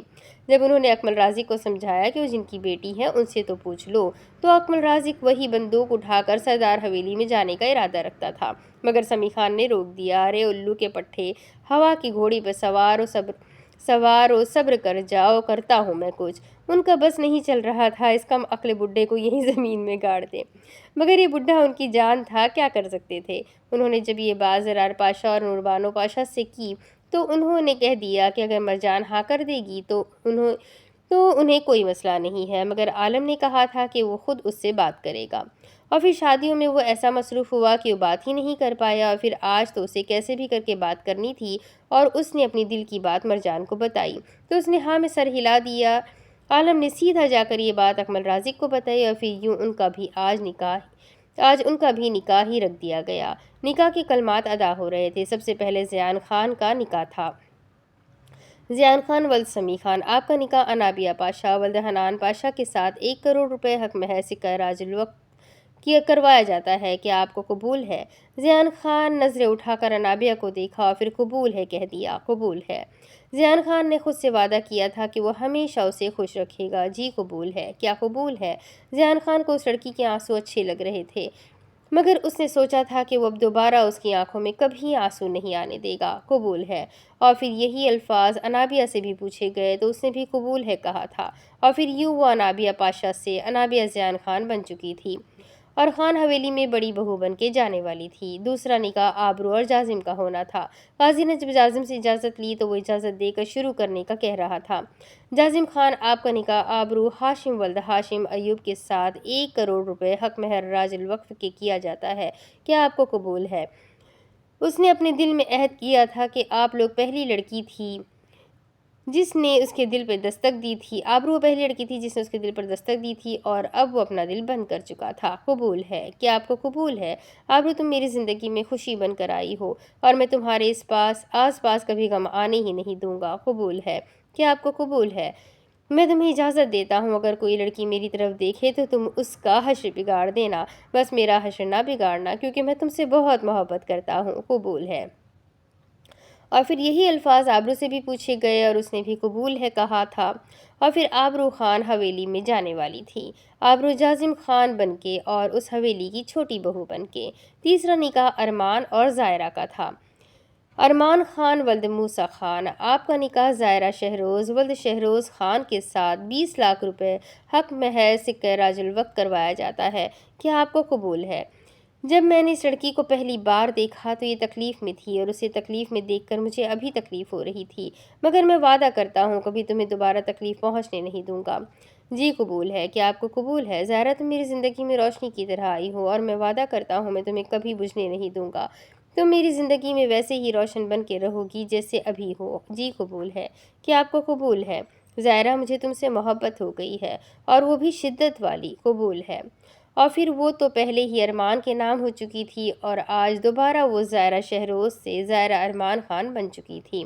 جب انہوں نے اکمل رازق کو سمجھایا کہ وہ جن کی بیٹی ہے ان سے تو پوچھ لو، تو اکمل رازق وہی بندوق اٹھا کر سردار حویلی میں جانے کا ارادہ رکھتا تھا، مگر سمیع خان نے روک دیا۔ ارے الو کے پٹھے، ہوا کی گھوڑی پر سوار ہو، صبر کر جاؤ، کرتا ہوں میں کچھ۔ ان کا بس نہیں چل رہا تھا اس کم عقل بڈھے کو یہیں زمین میں گاڑ دے، مگر یہ بڈھا ان کی جان تھا، کیا کر سکتے تھے۔ انہوں نے جب یہ بات زرار پاشا اور نوربانو پاشا سے کی تو انہوں نے کہہ دیا کہ اگر مرجان ہاں کر دے گی تو انہیں کوئی مسئلہ نہیں ہے، مگر عالم نے کہا تھا کہ وہ خود اس سے بات کرے گا، اور پھر شادیوں میں وہ ایسا مصروف ہوا کہ وہ بات ہی نہیں کر پایا، اور پھر آج تو اسے کیسے بھی کر کے بات کرنی تھی، اور اس نے اپنی دل کی بات مرجان کو بتائی تو اس نے ہاں میں سر ہلا دیا۔ عالم نے سیدھا جا کر یہ بات اکمل رازق کو بتائی، اور پھر یوں ان کا بھی آج ان کا بھی نکاح ہی رکھ دیا گیا۔ نکاح کے کلمات ادا ہو رہے تھے۔ سب سے پہلے زیان خان کا نکاح تھا۔ زیان خان ولد سمیع خان، آپ کا نکاح انابیہ پاشا ولد حنان پاشا کے ساتھ 1 کروڑ روپے حق مہر سکہ راج الوقت کروایا جاتا ہے، کیا آپ کو قبول ہے؟ زیان خان نظریں اٹھا کر انابیہ کو دیکھا اور پھر قبول ہے کہہ دیا۔ قبول ہے۔ زیان خان نے خود سے وعدہ کیا تھا کہ وہ ہمیشہ اسے خوش رکھے گا۔ جی قبول ہے۔ کیا قبول ہے؟ زیان خان کو اس لڑکی کے آنسو اچھے لگ رہے تھے، مگر اس نے سوچا تھا کہ وہ اب دوبارہ اس کی آنکھوں میں کبھی آنسو نہیں آنے دے گا۔ قبول ہے۔ اور پھر یہی الفاظ انابیہ سے بھی پوچھے گئے تو اس نے بھی قبول ہے کہا تھا، اور پھر یوں وہ انابیہ پاشا سے انابیہ زیان خان بن چکی تھی اور خان حویلی میں بڑی بہو بن کے جانے والی تھی۔ دوسرا نکاح آبرو اور جازم کا ہونا تھا۔ قاضی نے جب جازم سے اجازت لی تو وہ اجازت دے کر شروع کرنے کا کہہ رہا تھا۔ جازم خان، آپ کا نکاح آبرو ہاشم ولد ہاشم ایوب کے ساتھ 1 کروڑ روپے حق مہر راج الوقت کے کیا جاتا ہے، کیا آپ کو قبول ہے؟ اس نے اپنے دل میں عہد کیا تھا کہ آپ لوگ پہلی لڑکی تھی جس نے اس کے دل پر دستک دی تھی۔ آبرو وہ پہلی لڑکی تھی جس نے اس کے دل پر دستک دی تھی اور اب وہ اپنا دل بند کر چکا تھا۔ قبول ہے، کیا آپ کو قبول ہے؟ آبرو تم میری زندگی میں خوشی بن کر آئی ہو اور میں تمہارے آس پاس کبھی غم آنے ہی نہیں دوں گا۔ قبول ہے، کیا آپ کو قبول ہے؟ میں تمہیں اجازت دیتا ہوں اگر کوئی لڑکی میری طرف دیکھے تو تم اس کا حشر بگاڑ دینا، بس میرا حشر نہ بگاڑنا کیونکہ میں تم سے بہت محبت کرتا ہوں۔ قبول ہے۔ اور پھر یہی الفاظ آبرو سے بھی پوچھے گئے اور اس نے بھی قبول ہے کہا تھا۔ اور پھر آبرو خان حویلی میں جانے والی تھی، آبرو جازم خان بن کے اور اس حویلی کی چھوٹی بہو بن کے۔ تیسرا نکاح ارمان اور زائرہ کا تھا۔ ارمان خان ولد موسیٰ خان، آپ کا نکاح زائرہ شہروز ولد شہروز خان کے ساتھ 20 لاکھ روپے حق مہر سکہ راج الوقت کروایا جاتا ہے۔ کیا آپ کو قبول ہے؟ جب میں نے اس لڑکی کو پہلی بار دیکھا تو یہ تکلیف میں تھی اور اسے تکلیف میں دیکھ کر مجھے ابھی تکلیف ہو رہی تھی، مگر میں وعدہ کرتا ہوں کبھی تمہیں دوبارہ تکلیف پہنچنے نہیں دوں گا۔ جی قبول ہے، کیا آپ کو قبول ہے؟ زائرہ تم میری زندگی میں روشنی کی طرح آئی ہو اور میں وعدہ کرتا ہوں میں تمہیں کبھی بجھنے نہیں دوں گا، تم میری زندگی میں ویسے ہی روشن بن کے رہو گی جیسے ابھی ہو۔ جی قبول ہے، کیا آپ کو قبول ہے؟ زائرہ مجھے تم سے محبت ہو گئی ہے اور وہ بھی شدت والی۔ قبول ہے۔ اور پھر وہ تو پہلے ہی ارمان کے نام ہو چکی تھی اور آج دوبارہ وہ زائرہ شہروز سے زائرہ ارمان خان بن چکی تھی۔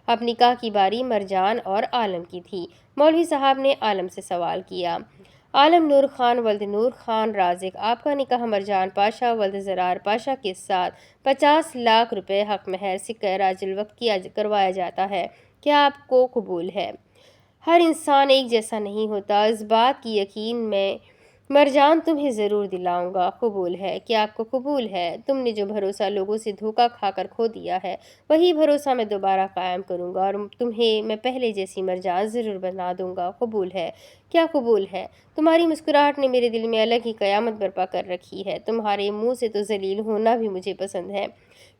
اب نکاح کی باری مرجان اور عالم کی تھی۔ مولوی صاحب نے عالم سے سوال کیا، عالم نور خان ولد نور خان رازق، آپ کا نکاح مرجان پاشا ولد زرار پاشا کے ساتھ 50 لاکھ روپے حق مہر سکہ راج الوقت کروایا جاتا ہے۔ کیا آپ کو قبول ہے؟ ہر انسان ایک جیسا نہیں ہوتا، اس بات کی یقین میں مرجان تمہیں ضرور دلاؤں گا۔ قبول ہے، کیا آپ کو قبول ہے؟ تم نے جو بھروسہ لوگوں سے دھوکہ کھا کر کھو دیا ہے وہی بھروسہ میں دوبارہ قائم کروں گا اور تمہیں میں پہلے جیسی مرجان ضرور بنا دوں گا۔ قبول ہے، کیا قبول ہے؟ تمہاری مسکراہٹ نے میرے دل میں الگ ہی قیامت برپا کر رکھی ہے۔ تمہارے منہ سے تو ذلیل ہونا بھی مجھے پسند ہے،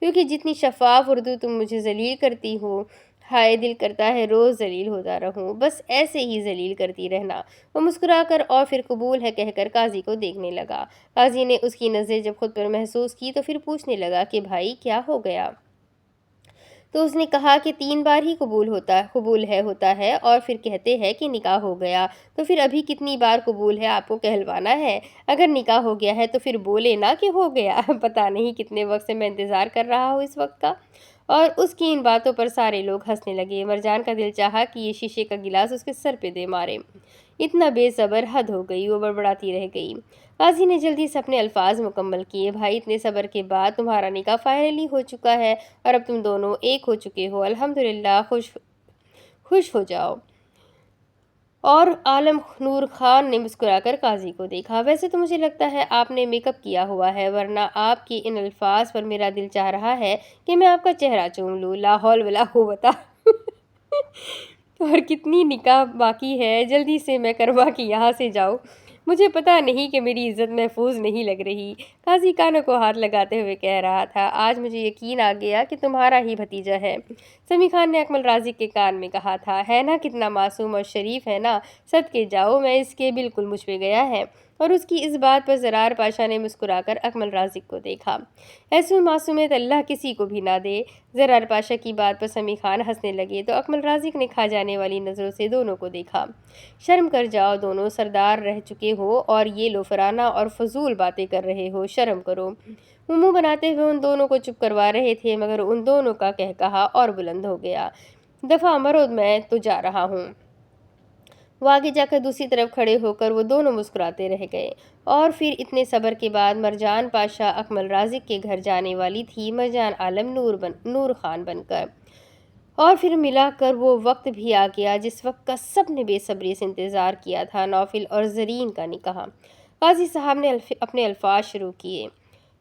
کیونکہ جتنی شفاف اردو تم مجھے ذلیل کرتی ہو، ہائے دل کرتا ہے روز ذلیل ہوتا رہوں، بس ایسے ہی ذلیل کرتی رہنا۔ وہ مسکرا کر اور پھر قبول ہے کہہ کر قاضی کو دیکھنے لگا۔ قاضی نے اس کی نظریں جب خود پر محسوس کی تو پھر پوچھنے لگا کہ بھائی کیا ہو گیا؟ تو اس نے کہا کہ 3 بار ہی قبول ہوتا ہے اور پھر کہتے ہیں کہ نکاح ہو گیا، تو پھر ابھی کتنی بار قبول ہے آپ کو کہلوانا ہے؟ اگر نکاح ہو گیا ہے تو پھر بولے نا کہ ہو گیا۔ پتہ نہیں کتنے وقت سے میں انتظار کر رہا ہوں اس وقت کا۔ اور اس کی ان باتوں پر سارے لوگ ہنسنے لگے۔ مرجان کا دل چاہا کہ یہ شیشے کا گلاس اس کے سر پہ دے مارے، اتنا بے صبر حد ہو گئی، وہ بڑبڑاتی رہ گئی۔ قاضی نے جلدی سے اپنے الفاظ مکمل کیے، بھائی اتنے صبر کے بعد تمہارا نکاح فائنلی ہو چکا ہے اور اب تم دونوں ایک ہو چکے ہو، الحمدللہ، خوش ہو جاؤ۔ اور عالم نور خان نے مسکرا کر قاضی کو دیکھا، ویسے تو مجھے لگتا ہے آپ نے میک اپ کیا ہوا ہے، ورنہ آپ کے ان الفاظ پر میرا دل چاہ رہا ہے کہ میں آپ کا چہرہ چوم لوں۔ لا حول ولا قوت۔ اور کتنی نکاح باقی ہے، جلدی سے میں کروا کے یہاں سے جاؤں، مجھے پتہ نہیں کہ میری عزت محفوظ نہیں لگ رہی۔ قاضی کانوں کو ہاتھ لگاتے ہوئے کہہ رہا تھا، آج مجھے یقین آ گیا کہ تمہارا ہی بھتیجا ہے۔ سمیع خان نے اکمل رازق کے کان میں کہا تھا، ہے نا کتنا معصوم اور شریف ہے نا، صدقے جاؤ میں اس کے بالکل مجھ پہ گیا ہے۔ اور اس کی اس بات پر زرار پاشا نے مسکرا کر اکمل رازق کو دیکھا، ایسی معصومیت اللہ کسی کو بھی نہ دے۔ زرار پاشا کی بات پر سمیع خان ہنسنے لگے تو اکمل رازق نے کھا جانے والی نظروں سے دونوں کو دیکھا۔ شرم کر جاؤ، دونوں سردار رہ چکے ہو اور یہ لوفرانہ اور فضول باتیں کر رہے ہو، شرم کرو۔ وہ منہ بناتے ہوئے ان دونوں کو چپ کروا رہے تھے مگر ان دونوں کا قہقہا اور بلند ہو گیا، دفعہ مرو، میں تو جا رہا ہوں۔ وہ آگے جا کر دوسری طرف کھڑے ہو کر وہ دونوں مسکراتے رہ گئے۔ اور پھر اتنے صبر کے بعد مرجان پاشا اکمل رازق کے گھر جانے والی تھی، مرجان عالم نور خان بن کر۔ اور پھر ملا کر وہ وقت بھی آ گیا جس وقت کا سب نے بے صبری سے انتظار کیا تھا، نوفل اور زرین کا نکاح۔ قاضی صاحب نے اپنے الفاظ شروع کیے،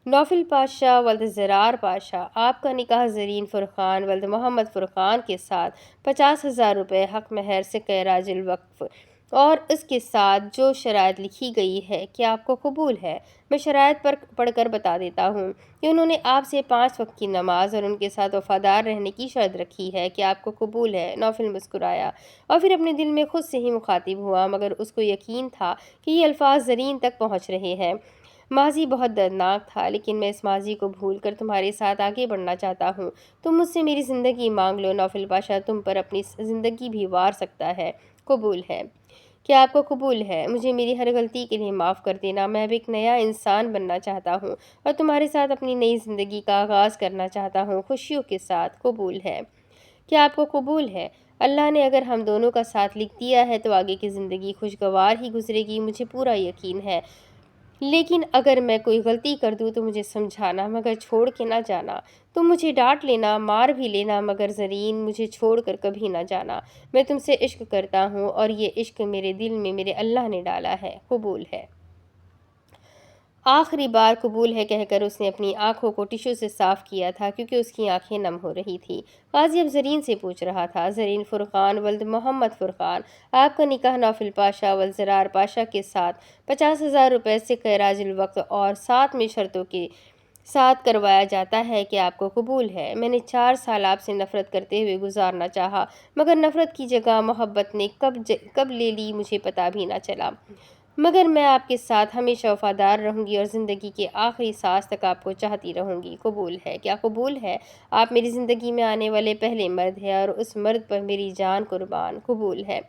نوفل پاشا ولد زرار پاشا، آپ کا نکاح زرین فرخان ولد محمد فرخان کے ساتھ 50,000 روپے حق مہر سکہ راج الوقف اور اس کے ساتھ جو شرائط لکھی گئی ہے، کیا آپ کو قبول ہے؟ میں شرائط پر پڑھ کر بتا دیتا ہوں کہ انہوں نے آپ سے 5 وقت کی نماز اور ان کے ساتھ وفادار رہنے کی شرط رکھی ہے، کیا آپ کو قبول ہے؟ نوفل مسکرایا اور پھر اپنے دل میں خود سے ہی مخاطب ہوا، مگر اس کو یقین تھا کہ یہ الفاظ زرین تک پہنچ رہے ہیں۔ ماضی بہت دردناک تھا، لیکن میں اس ماضی کو بھول کر تمہارے ساتھ آگے بڑھنا چاہتا ہوں۔ تم مجھ سے میری زندگی مانگ لو، نوفل پاشا تم پر اپنی زندگی بھی وار سکتا ہے۔ قبول ہے۔ کیا آپ کو قبول ہے؟ مجھے میری ہر غلطی کے لیے معاف کر دینا۔ میں اب ایک نیا انسان بننا چاہتا ہوں اور تمہارے ساتھ اپنی نئی زندگی کا آغاز کرنا چاہتا ہوں، خوشیوں کے ساتھ۔ قبول ہے۔ کیا آپ کو قبول ہے؟ اللہ نے اگر ہم دونوں کا ساتھ لکھ دیا ہے تو آگے کی زندگی خوشگوار ہی گزرے گی، مجھے پورا یقین ہے۔ لیکن اگر میں کوئی غلطی کر دوں تو مجھے سمجھانا، مگر چھوڑ کے نہ جانا۔ تم مجھے ڈانٹ لینا، مار بھی لینا، مگر زرین مجھے چھوڑ کر کبھی نہ جانا۔ میں تم سے عشق کرتا ہوں اور یہ عشق میرے دل میں میرے اللہ نے ڈالا ہے۔ قبول ہے۔ آخری بار قبول ہے کہہ کر اس نے اپنی آنکھوں کو ٹشو سے صاف کیا تھا، کیونکہ اس کی آنکھیں نم ہو رہی تھی۔ قاضی اب زرین سے پوچھ رہا تھا، زرین فرقان ولد محمد فرقان، آپ کا نکاح نوفل پاشا ولد زرار پاشا کے ساتھ 50,000 روپے سے خراج الوقت اور 7 میں شرطوں کے ساتھ کروایا جاتا ہے کہ آپ کو قبول ہے؟ میں نے 4 سال آپ سے نفرت کرتے ہوئے گزارنا چاہا، مگر نفرت کی جگہ محبت نے کب لے لی مجھے پتہ بھی نہ چلا۔ مگر میں آپ کے ساتھ ہمیشہ وفادار رہوں گی اور زندگی کے آخری سانس تک آپ کو چاہتی رہوں گی۔ قبول ہے۔ کیا قبول ہے؟ آپ میری زندگی میں آنے والے پہلے مرد ہیں اور اس مرد پر میری جان قربان۔ قبول ہے۔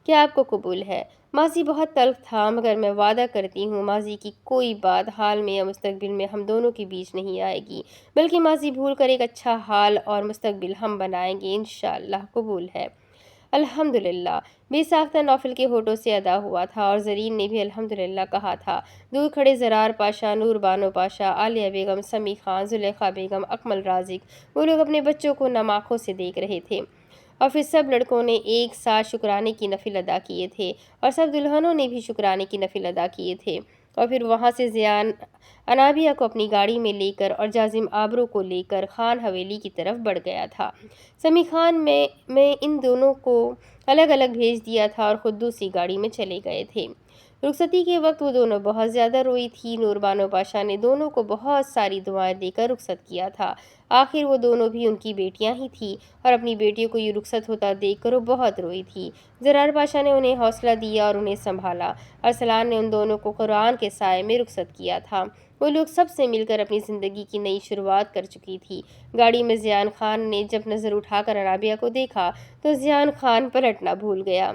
کیا آپ کو قبول ہے؟ ماضی بہت تلخ تھا، مگر میں وعدہ کرتی ہوں ماضی کی کوئی بات حال میں یا مستقبل میں ہم دونوں کے بیچ نہیں آئے گی، بلکہ ماضی بھول کر ایک اچھا حال اور مستقبل ہم بنائیں گے انشاءاللہ۔ قبول ہے۔ الحمدللہ۔ بے ساختہ نوفل کے ہونٹوں سے ادا ہوا تھا اور زرین نے بھی الحمدللہ کہا تھا۔ دور کھڑے زرار پاشا، نور بانو پاشا، عالیہ بیگم، سمی خان، زلیخا بیگم، اکمل رازق، وہ لوگ اپنے بچوں کو نم آنکھوں سے دیکھ رہے تھے، اور پھر سب لڑکوں نے ایک ساتھ شکرانے کی نفل ادا کیے تھے اور سب دلہنوں نے بھی شکرانے کی نفل ادا کیے تھے، اور پھر وہاں سے زیان انابیہ کو اپنی گاڑی میں لے کر اور جازم آبرو کو لے کر خان حویلی کی طرف بڑھ گیا تھا۔ سمی خان میں ان دونوں کو الگ الگ بھیج دیا تھا اور خود دوسری گاڑی میں چلے گئے تھے۔ رخصتی کے وقت وہ دونوں بہت زیادہ روئی تھی۔ نور بانو پاشا نے دونوں کو بہت ساری دعائیں دے کر رخصت کیا تھا۔ آخر وہ دونوں بھی ان کی بیٹیاں ہی تھیں اور اپنی بیٹیوں کو یہ رخصت ہوتا دیکھ کر وہ بہت روئی تھی۔ زرار پاشا نے انہیں حوصلہ دیا اور انہیں سنبھالا۔ ارسلان نے ان دونوں کو قرآن کے سائے میں رخصت کیا تھا۔ وہ لوگ سب سے مل کر اپنی زندگی کی نئی شروعات کر چکی تھی۔ گاڑی میں زیان خان نے جب نظر اٹھا کر انابیہ کو دیکھا تو زیان خان پلٹنا بھول گیا۔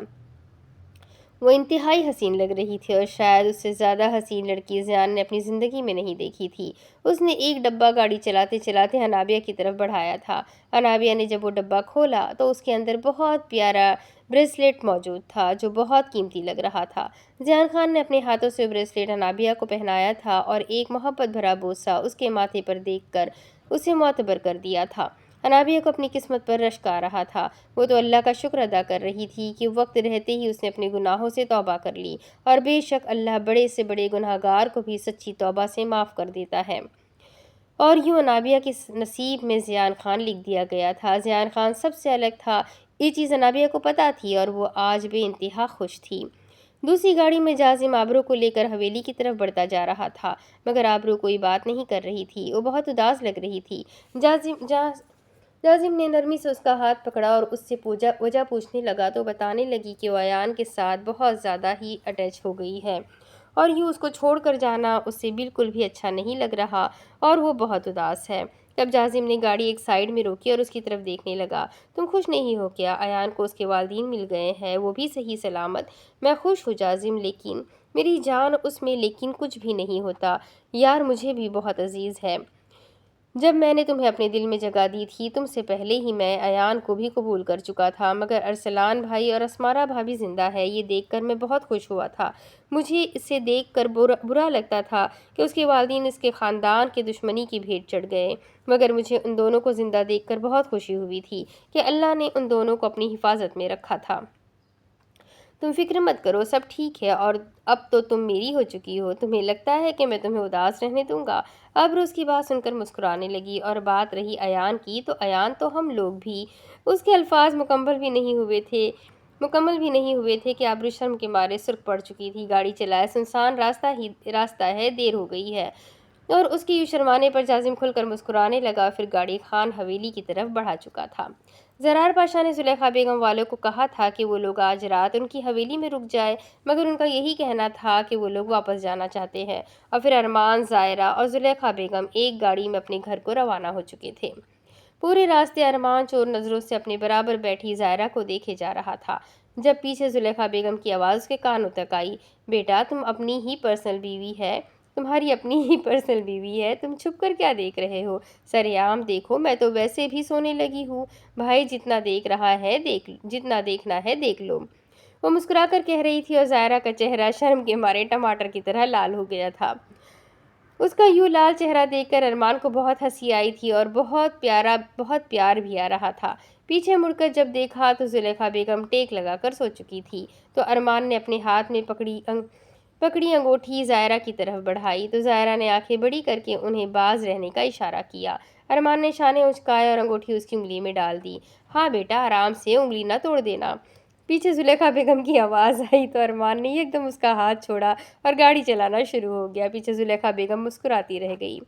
وہ انتہائی حسین لگ رہی تھی اور شاید اس سے زیادہ حسین لڑکی زیان نے اپنی زندگی میں نہیں دیکھی تھی۔ اس نے ایک ڈبہ گاڑی چلاتے چلاتے انابیہ کی طرف بڑھایا تھا۔ انابیہ نے جب وہ ڈبہ کھولا تو اس کے اندر بہت پیارا بریسلیٹ موجود تھا جو بہت قیمتی لگ رہا تھا۔ زیان خان نے اپنے ہاتھوں سے بریسلیٹ انابیہ کو پہنایا تھا اور ایک محبت بھرا بوسہ اس کے ماتھے پر دیکھ کر اسے معتبر کر دیا تھا۔ انابیہ کو اپنی قسمت پر رشک آ رہا تھا۔ وہ تو اللہ کا شکر ادا کر رہی تھی کہ وقت رہتے ہی اس نے اپنے گناہوں سے توبہ کر لی، اور بے شک اللہ بڑے سے بڑے گناہگار کو بھی سچی توبہ سے معاف کر دیتا ہے۔ اور یوں انابیہ کے نصیب میں زیان خان لکھ دیا گیا تھا۔ زیان خان سب سے الگ تھا، یہ چیز انابیہ کو پتہ تھی اور وہ آج بے انتہا خوش تھی۔ دوسری گاڑی میں جازم آبرو کو لے کر حویلی کی طرف بڑھتا جا رہا تھا، مگر آبرو کوئی بات نہیں کر رہی تھی، وہ بہت اداس لگ رہی تھی۔ جازم نے نرمی سے اس کا ہاتھ پکڑا اور اس سے وجہ پوچھنے لگا تو بتانے لگی کہ وہ ایان کے ساتھ بہت زیادہ ہی اٹیچ ہو گئی ہے اور یوں اس کو چھوڑ کر جانا اس سے بالکل بھی اچھا نہیں لگ رہا اور وہ بہت اداس ہے۔ تب جازم نے گاڑی ایک سائیڈ میں روکی اور اس کی طرف دیکھنے لگا۔ تم خوش نہیں ہو کیا؟ ایان کو اس کے والدین مل گئے ہیں، وہ بھی صحیح سلامت۔ میں خوش ہوں جازم، لیکن میری جان اس میں لیکن کچھ بھی نہیں ہوتا یار، مجھے بھی بہت عزیز ہے۔ جب میں نے تمہیں اپنے دل میں جگہ دی تھی تم سے پہلے ہی میں ایان کو بھی قبول کر چکا تھا، مگر ارسلان بھائی اور اسمارا بھابھی زندہ ہے، یہ دیکھ کر میں بہت خوش ہوا تھا۔ مجھے اسے دیکھ کر برا لگتا تھا کہ اس کے والدین اس کے خاندان کے دشمنی کی بھیٹ چڑھ گئے، مگر مجھے ان دونوں کو زندہ دیکھ کر بہت خوشی ہوئی تھی کہ اللہ نے ان دونوں کو اپنی حفاظت میں رکھا تھا۔ تم فکر مت کرو، سب ٹھیک ہے اور اب تو تم میری ہو چکی ہو، تمہیں لگتا ہے کہ میں تمہیں اداس رہنے دوں گا؟ ابرو اس کی بات سن کر مسکرانے لگی، اور بات رہی ایان کی تو ایان تو ہم لوگ بھی۔ اس کے الفاظ مکمل بھی نہیں ہوئے تھے کہ ابرو شرم کے مارے سرخ پڑ چکی تھی۔ گاڑی چلائے، سنسان راستہ ہے، دیر ہو گئی ہے، اور اس کے یوں شرمانے پر جازم کھل کر مسکرانے لگا، پھر گاڑی خان حویلی کی طرف بڑھا چکا تھا۔ زرار پاشا نے زلیخا بیگم والوں کو کہا تھا کہ وہ لوگ آج رات ان کی حویلی میں رک جائے، مگر ان کا یہی کہنا تھا کہ وہ لوگ واپس جانا چاہتے ہیں، اور پھر ارمان، زائرہ اور زلیخا بیگم ایک گاڑی میں اپنے گھر کو روانہ ہو چکے تھے۔ پورے راستے ارمان چور نظروں سے اپنے برابر بیٹھی زائرہ کو دیکھے جا رہا تھا۔ جب پیچھے زلیخا بیگم کی آواز اس کے کانوں تک آئی، بیٹا تمہاری اپنی ہی پرسنل بیوی ہے، تم چھپ کر کیا دیکھ رہے ہو؟ سریعام دیکھو، میں تو ویسے بھی سونے لگی ہوں، بھائی جتنا دیکھنا ہے دیکھ لو۔ وہ مسکرا کر کہہ رہی تھی اور زائرہ کا چہرہ شرم کے مارے ٹماٹر کی طرح لال ہو گیا تھا۔ اس کا یوں لال چہرہ دیکھ کر ارمان کو بہت ہنسی آئی تھی اور بہت پیار بھی آ رہا تھا۔ پیچھے مڑ کر جب دیکھا تو زلیخا بیگم ٹیک لگا کر سو چکی تھی، تو ارمان نے اپنے ہاتھ میں پکڑی انگوٹھی زائرہ کی طرف بڑھائی تو زائرہ نے آنکھیں بڑی کر کے انہیں باز رہنے کا اشارہ کیا۔ ارمان نے شانے اچکائے اور انگوٹھی اس کی انگلی میں ڈال دی۔ ہاں بیٹا، آرام سے، انگلی نہ توڑ دینا۔ پیچھے زلیخا بیگم کی آواز آئی تو ارمان نے ایک دم اس کا ہاتھ چھوڑا اور گاڑی چلانا شروع ہو گیا۔ پیچھے زلیخا بیگم مسکراتی رہ گئی۔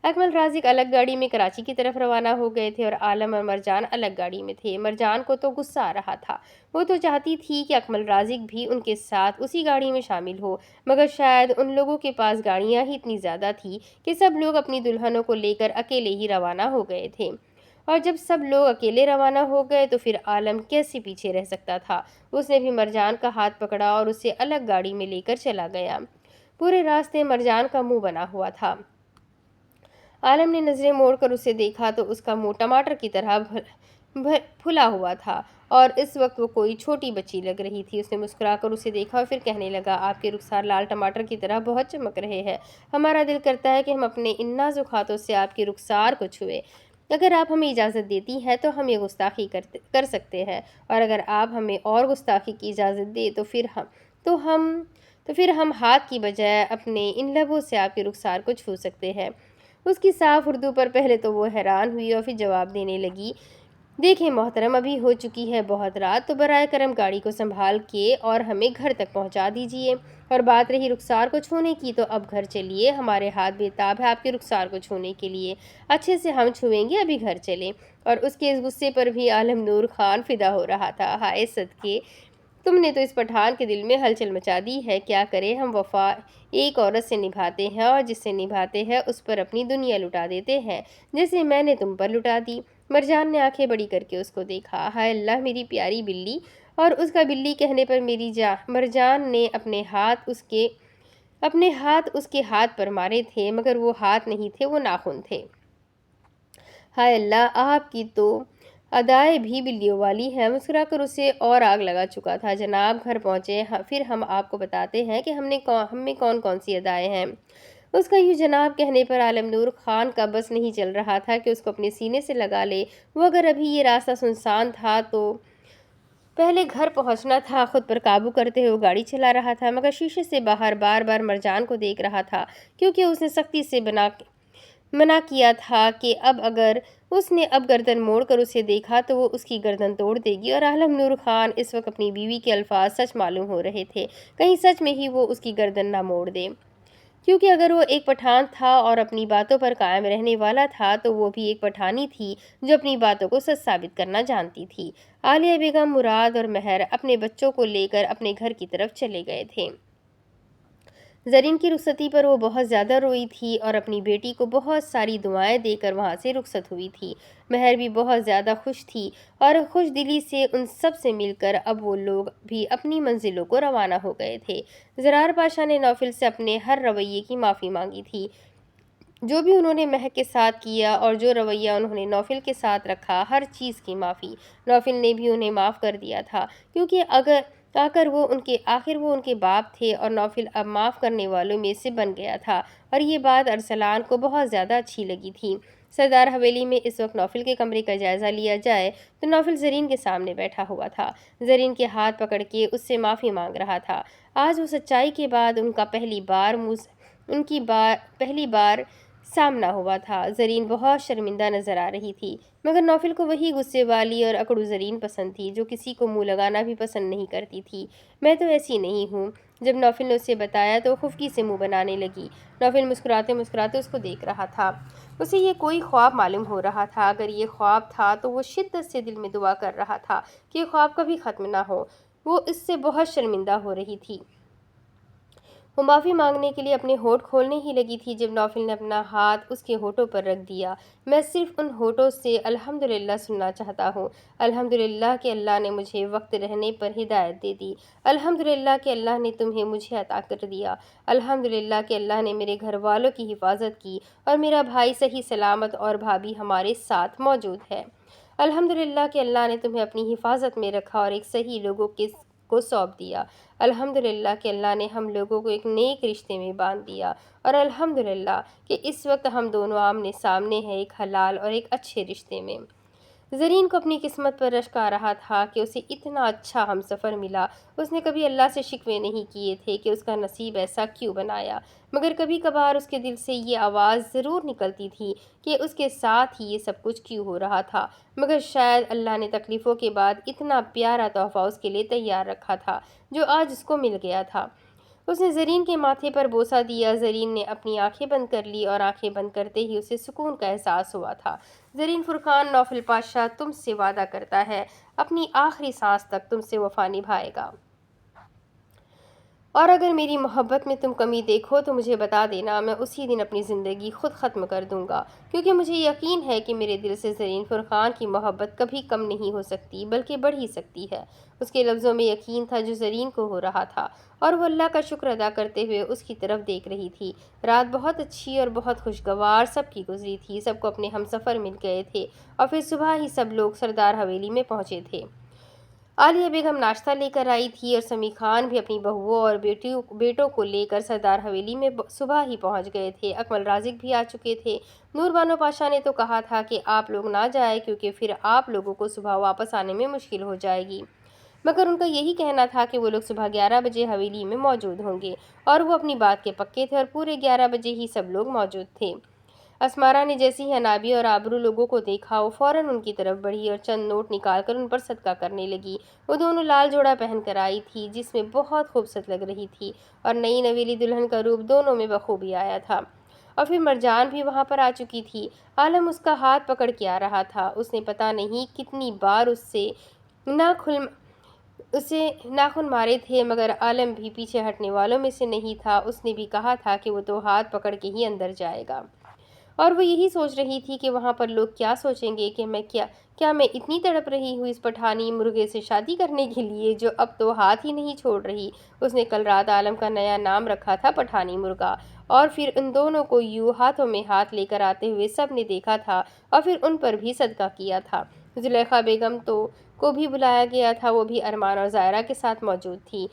اکمل رازق الگ گاڑی میں کراچی کی طرف روانہ ہو گئے تھے اور عالم اور مرجان الگ گاڑی میں تھے۔ مرجان کو تو غصہ آ رہا تھا، وہ تو چاہتی تھی کہ اکمل رازق بھی ان کے ساتھ اسی گاڑی میں شامل ہو، مگر شاید ان لوگوں کے پاس گاڑیاں ہی اتنی زیادہ تھیں کہ سب لوگ اپنی دلہنوں کو لے کر اکیلے ہی روانہ ہو گئے تھے، اور جب سب لوگ اکیلے روانہ ہو گئے تو پھر عالم کیسے پیچھے رہ سکتا تھا؟ اس نے بھی مرجان کا ہاتھ پکڑا اور اسے الگ گاڑی میں لے کر چلا گیا۔ پورے راستے مرجان کا منہ بنا ہوا تھا۔ عالم نے نظریں موڑ کر اسے دیکھا تو اس کا منہ ٹماٹر کی طرح پھلا ہوا تھا اور اس وقت وہ کوئی چھوٹی بچی لگ رہی تھی۔ اس نے مسکرا کر اسے دیکھا اور پھر کہنے لگا، آپ کے رخسار لال ٹماٹر کی طرح بہت چمک رہے ہیں، ہمارا دل کرتا ہے کہ ہم اپنے ان نازک ہاتھوں سے آپ کے رخسار کو چھوئیں۔ اگر آپ ہمیں اجازت دیتی ہیں تو ہم یہ گستاخی کر سکتے ہیں، اور اگر آپ ہمیں اور گستاخی کی اجازت دیں تو پھر ہم ہاتھ کی بجائے اپنے ان لبوں سے آپ کے رخسار کو چھو سکتے ہیں۔ اس کی صاف اردو پر پہلے تو وہ حیران ہوئی اور پھر جواب دینے لگی، دیکھیں محترم، ابھی ہو چکی ہے بہت رات، تو برائے کرم گاڑی کو سنبھال کے اور ہمیں گھر تک پہنچا دیجئے، اور بات رہی رخسار کو چھونے کی تو اب گھر چلیے، ہمارے ہاتھ بے تاب ہے آپ کے رخسار کو چھونے کے لیے، اچھے سے ہم چھوئیں گے، ابھی گھر چلیں۔ اور اس کے اس غصے پر بھی عالم نور خان فدا ہو رہا تھا۔ ہائے صدقے، تم نے تو اس پٹھان کے دل میں ہلچل مچا دی ہے، کیا کرے، ہم وفا ایک عورت سے نبھاتے ہیں اور جس سے نبھاتے ہیں اس پر اپنی دنیا لٹا دیتے ہیں، جیسے میں نے تم پر لٹا دی۔ مرجان نے آنکھیں بڑی کر کے اس کو دیکھا۔ ہائے اللہ، میری پیاری بلی، اور اس کا بلی کہنے پر مرجان نے اپنے ہاتھ اس کے ہاتھ پر مارے تھے، مگر وہ ہاتھ نہیں تھے، وہ ناخن تھے۔ ہائے اللہ، آپ کی تو ادائیں بھی بلیوں والی ہیں۔ مسکرا کر اسے اور آگ لگا چکا تھا۔ جناب، گھر پہنچے پھر ہم آپ کو بتاتے ہیں کہ ہم میں کون کون سی ادائیں ہیں۔ اس کا یوں جناب کہنے پر عالم نور خان کا بس نہیں چل رہا تھا کہ اس کو اپنے سینے سے لگا لے۔ وہ اگر ابھی یہ راستہ سنسان تھا تو پہلے گھر پہنچنا تھا۔ خود پر قابو کرتے ہوئے گاڑی چلا رہا تھا، مگر شیشے سے باہر بار بار مرجان کو دیکھ رہا تھا، کیونکہ اس نے سختی سے منع کیا تھا کہ اگر اس نے اب گردن موڑ کر اسے دیکھا تو وہ اس کی گردن توڑ دے گی، اور عالم نور خان اس وقت اپنی بیوی کے الفاظ سچ معلوم ہو رہے تھے، کہیں سچ میں ہی وہ اس کی گردن نہ موڑ دے، کیونکہ اگر وہ ایک پٹھان تھا اور اپنی باتوں پر قائم رہنے والا تھا تو وہ بھی ایک پٹھانی تھی جو اپنی باتوں کو سچ ثابت کرنا جانتی تھی۔ عالیہ بیگم، مراد اور مہر اپنے بچوں کو لے کر اپنے گھر کی طرف چلے گئے تھے۔ زرین کی رخصتی پر وہ بہت زیادہ روئی تھی اور اپنی بیٹی کو بہت ساری دعائیں دے کر وہاں سے رخصت ہوئی تھی۔ مہر بھی بہت زیادہ خوش تھی اور خوش دلی سے ان سب سے مل کر اب وہ لوگ بھی اپنی منزلوں کو روانہ ہو گئے تھے۔ زرار پاشا نے نوفل سے اپنے ہر رویے کی معافی مانگی تھی، جو بھی انہوں نے مہک کے ساتھ کیا اور جو رویہ انہوں نے نوفل کے ساتھ رکھا، ہر چیز کی معافی۔ نوفل نے بھی انہیں معاف کر دیا تھا، کیونکہ آخر وہ ان کے باپ تھے اور نوفل اب معاف کرنے والوں میں سے بن گیا تھا، اور یہ بات ارسلان کو بہت زیادہ اچھی لگی تھی۔ سردار حویلی میں اس وقت نوفل کے کمرے کا جائزہ لیا جائے تو نوفل زرین کے سامنے بیٹھا ہوا تھا، زرین کے ہاتھ پکڑ کے اس سے معافی مانگ رہا تھا۔ آج وہ سچائی کے بعد ان کا پہلی بار سامنا ہوا تھا۔ زرین بہت شرمندہ نظر آ رہی تھی، مگر نوفل کو وہی غصے والی اور اکڑو زرین پسند تھی جو کسی کو منہ لگانا بھی پسند نہیں کرتی تھی۔ میں تو ایسی نہیں ہوں۔ جب نوفل نے اسے بتایا تو خفکی سے منہ بنانے لگی۔ نوفل مسکراتے مسکراتے اس کو دیکھ رہا تھا۔ اسے یہ کوئی خواب معلوم ہو رہا تھا۔ اگر یہ خواب تھا تو وہ شدت سے دل میں دعا کر رہا تھا کہ یہ خواب کبھی ختم نہ ہو۔ وہ اس سے بہت شرمندہ ہو رہی تھی۔ وہ معافی مانگنے کے لیے اپنے ہونٹ کھولنے ہی لگی تھی جب نوفل نے اپنا ہاتھ اس کے ہونٹوں پر رکھ دیا۔ میں صرف ان ہونٹوں سے الحمدللہ سننا چاہتا ہوں۔ الحمدللہ کہ اللہ نے مجھے وقت رہنے پر ہدایت دے دی۔ الحمدللہ کہ اللہ نے تمہیں مجھے عطا کر دیا۔ الحمدللہ کہ اللہ نے میرے گھر والوں کی حفاظت کی اور میرا بھائی صحیح سلامت اور بھابھی ہمارے ساتھ موجود ہے۔ الحمدللہ کہ اللہ نے تمہیں اپنی حفاظت میں رکھا اور ایک صحیح لوگوں کو سونپ دیا۔ الحمدللہ کہ اللہ نے ہم لوگوں کو ایک نیک رشتے میں باندھ دیا، اور الحمدللہ کہ اس وقت ہم دونوں آمنے سامنے ہیں ایک حلال اور ایک اچھے رشتے میں۔ زرین کو اپنی قسمت پر رشک آ رہا تھا کہ اسے اتنا اچھا ہم سفر ملا۔ اس نے کبھی اللہ سے شکوے نہیں کیے تھے کہ اس کا نصیب ایسا کیوں بنایا، مگر کبھی کبھار اس کے دل سے یہ آواز ضرور نکلتی تھی کہ اس کے ساتھ ہی یہ سب کچھ کیوں ہو رہا تھا، مگر شاید اللہ نے تکلیفوں کے بعد اتنا پیارا تحفہ اس کے لیے تیار رکھا تھا جو آج اس کو مل گیا تھا۔ اس نے زرین کے ماتھے پر بوسہ دیا۔ زرین نے اپنی آنکھیں بند کر لی اور آنکھیں بند کرتے ہی اسے سکون کا احساس ہوا تھا۔ زرین فرخان، نوفل پاشا تم سے وعدہ کرتا ہے اپنی آخری سانس تک تم سے وفا نبھائے گا، اور اگر میری محبت میں تم کمی دیکھو تو مجھے بتا دینا، میں اسی دن اپنی زندگی خود ختم کر دوں گا، کیونکہ مجھے یقین ہے کہ میرے دل سے زرین فرخان کی محبت کبھی کم نہیں ہو سکتی بلکہ بڑھ ہی سکتی ہے۔ اس کے لفظوں میں یقین تھا جو زرین کو ہو رہا تھا، اور وہ اللہ کا شکر ادا کرتے ہوئے اس کی طرف دیکھ رہی تھی۔ رات بہت اچھی اور بہت خوشگوار سب کی گزری تھی۔ سب کو اپنے ہم سفر مل گئے تھے اور پھر صبح ہی سب لوگ سردار حویلی میں پہنچے تھے۔ عالیہ بیگم ناشتہ لے کر آئی تھی اور سمیع خان بھی اپنی بہوؤں اور بیٹوں کو لے کر سردار حویلی میں صبح ہی پہنچ گئے تھے۔ اکمل رازق بھی آ چکے تھے۔ نور بانو پاشا نے تو کہا تھا کہ آپ لوگ نہ جائیں کیونکہ پھر آپ لوگوں کو صبح واپس آنے میں مشکل ہو جائے گی، مگر ان کا یہی کہنا تھا کہ وہ لوگ صبح 11 بجے حویلی میں موجود ہوں گے، اور وہ اپنی بات کے پکے تھے اور پورے 11 بجے ہی سب لوگ موجود تھے۔ اسمارا نے جیسے ہی انابی اور آبرو لوگوں کو دیکھا وہ فوراً ان کی طرف بڑھی اور چند نوٹ نکال کر ان پر صدقہ کرنے لگی۔ وہ دونوں لال جوڑا پہن کر آئی تھی جس میں بہت خوبصورت لگ رہی تھی، اور نئی نویلی دلہن کا روپ دونوں میں بخوبی آیا تھا۔ اور پھر مرجان بھی وہاں پر آ چکی تھی۔ عالم اس کا ہاتھ پکڑ کے آ رہا تھا۔ اس نے پتہ نہیں کتنی بار اسے ناخن مارے تھے، مگر عالم بھی پیچھے ہٹنے والوں میں سے نہیں تھا۔ اس نے بھی کہا تھا کہ وہ تو ہاتھ پکڑ کے ہی اندر جائے گا، اور وہ یہی سوچ رہی تھی کہ وہاں پر لوگ کیا سوچیں گے کہ کیا میں اتنی تڑپ رہی ہوں اس پٹھانی مرغے سے شادی کرنے کے لیے جو اب تو ہاتھ ہی نہیں چھوڑ رہی۔ اس نے کل رات عالم کا نیا نام رکھا تھا پٹھانی مرغا، اور پھر ان دونوں کو یوں ہاتھوں میں ہاتھ لے کر آتے ہوئے سب نے دیکھا تھا اور پھر ان پر بھی صدقہ کیا تھا۔ زلیخا بیگم کو بھی بلایا گیا تھا، وہ بھی ارمان اور ظاہرہ کے ساتھ موجود تھی۔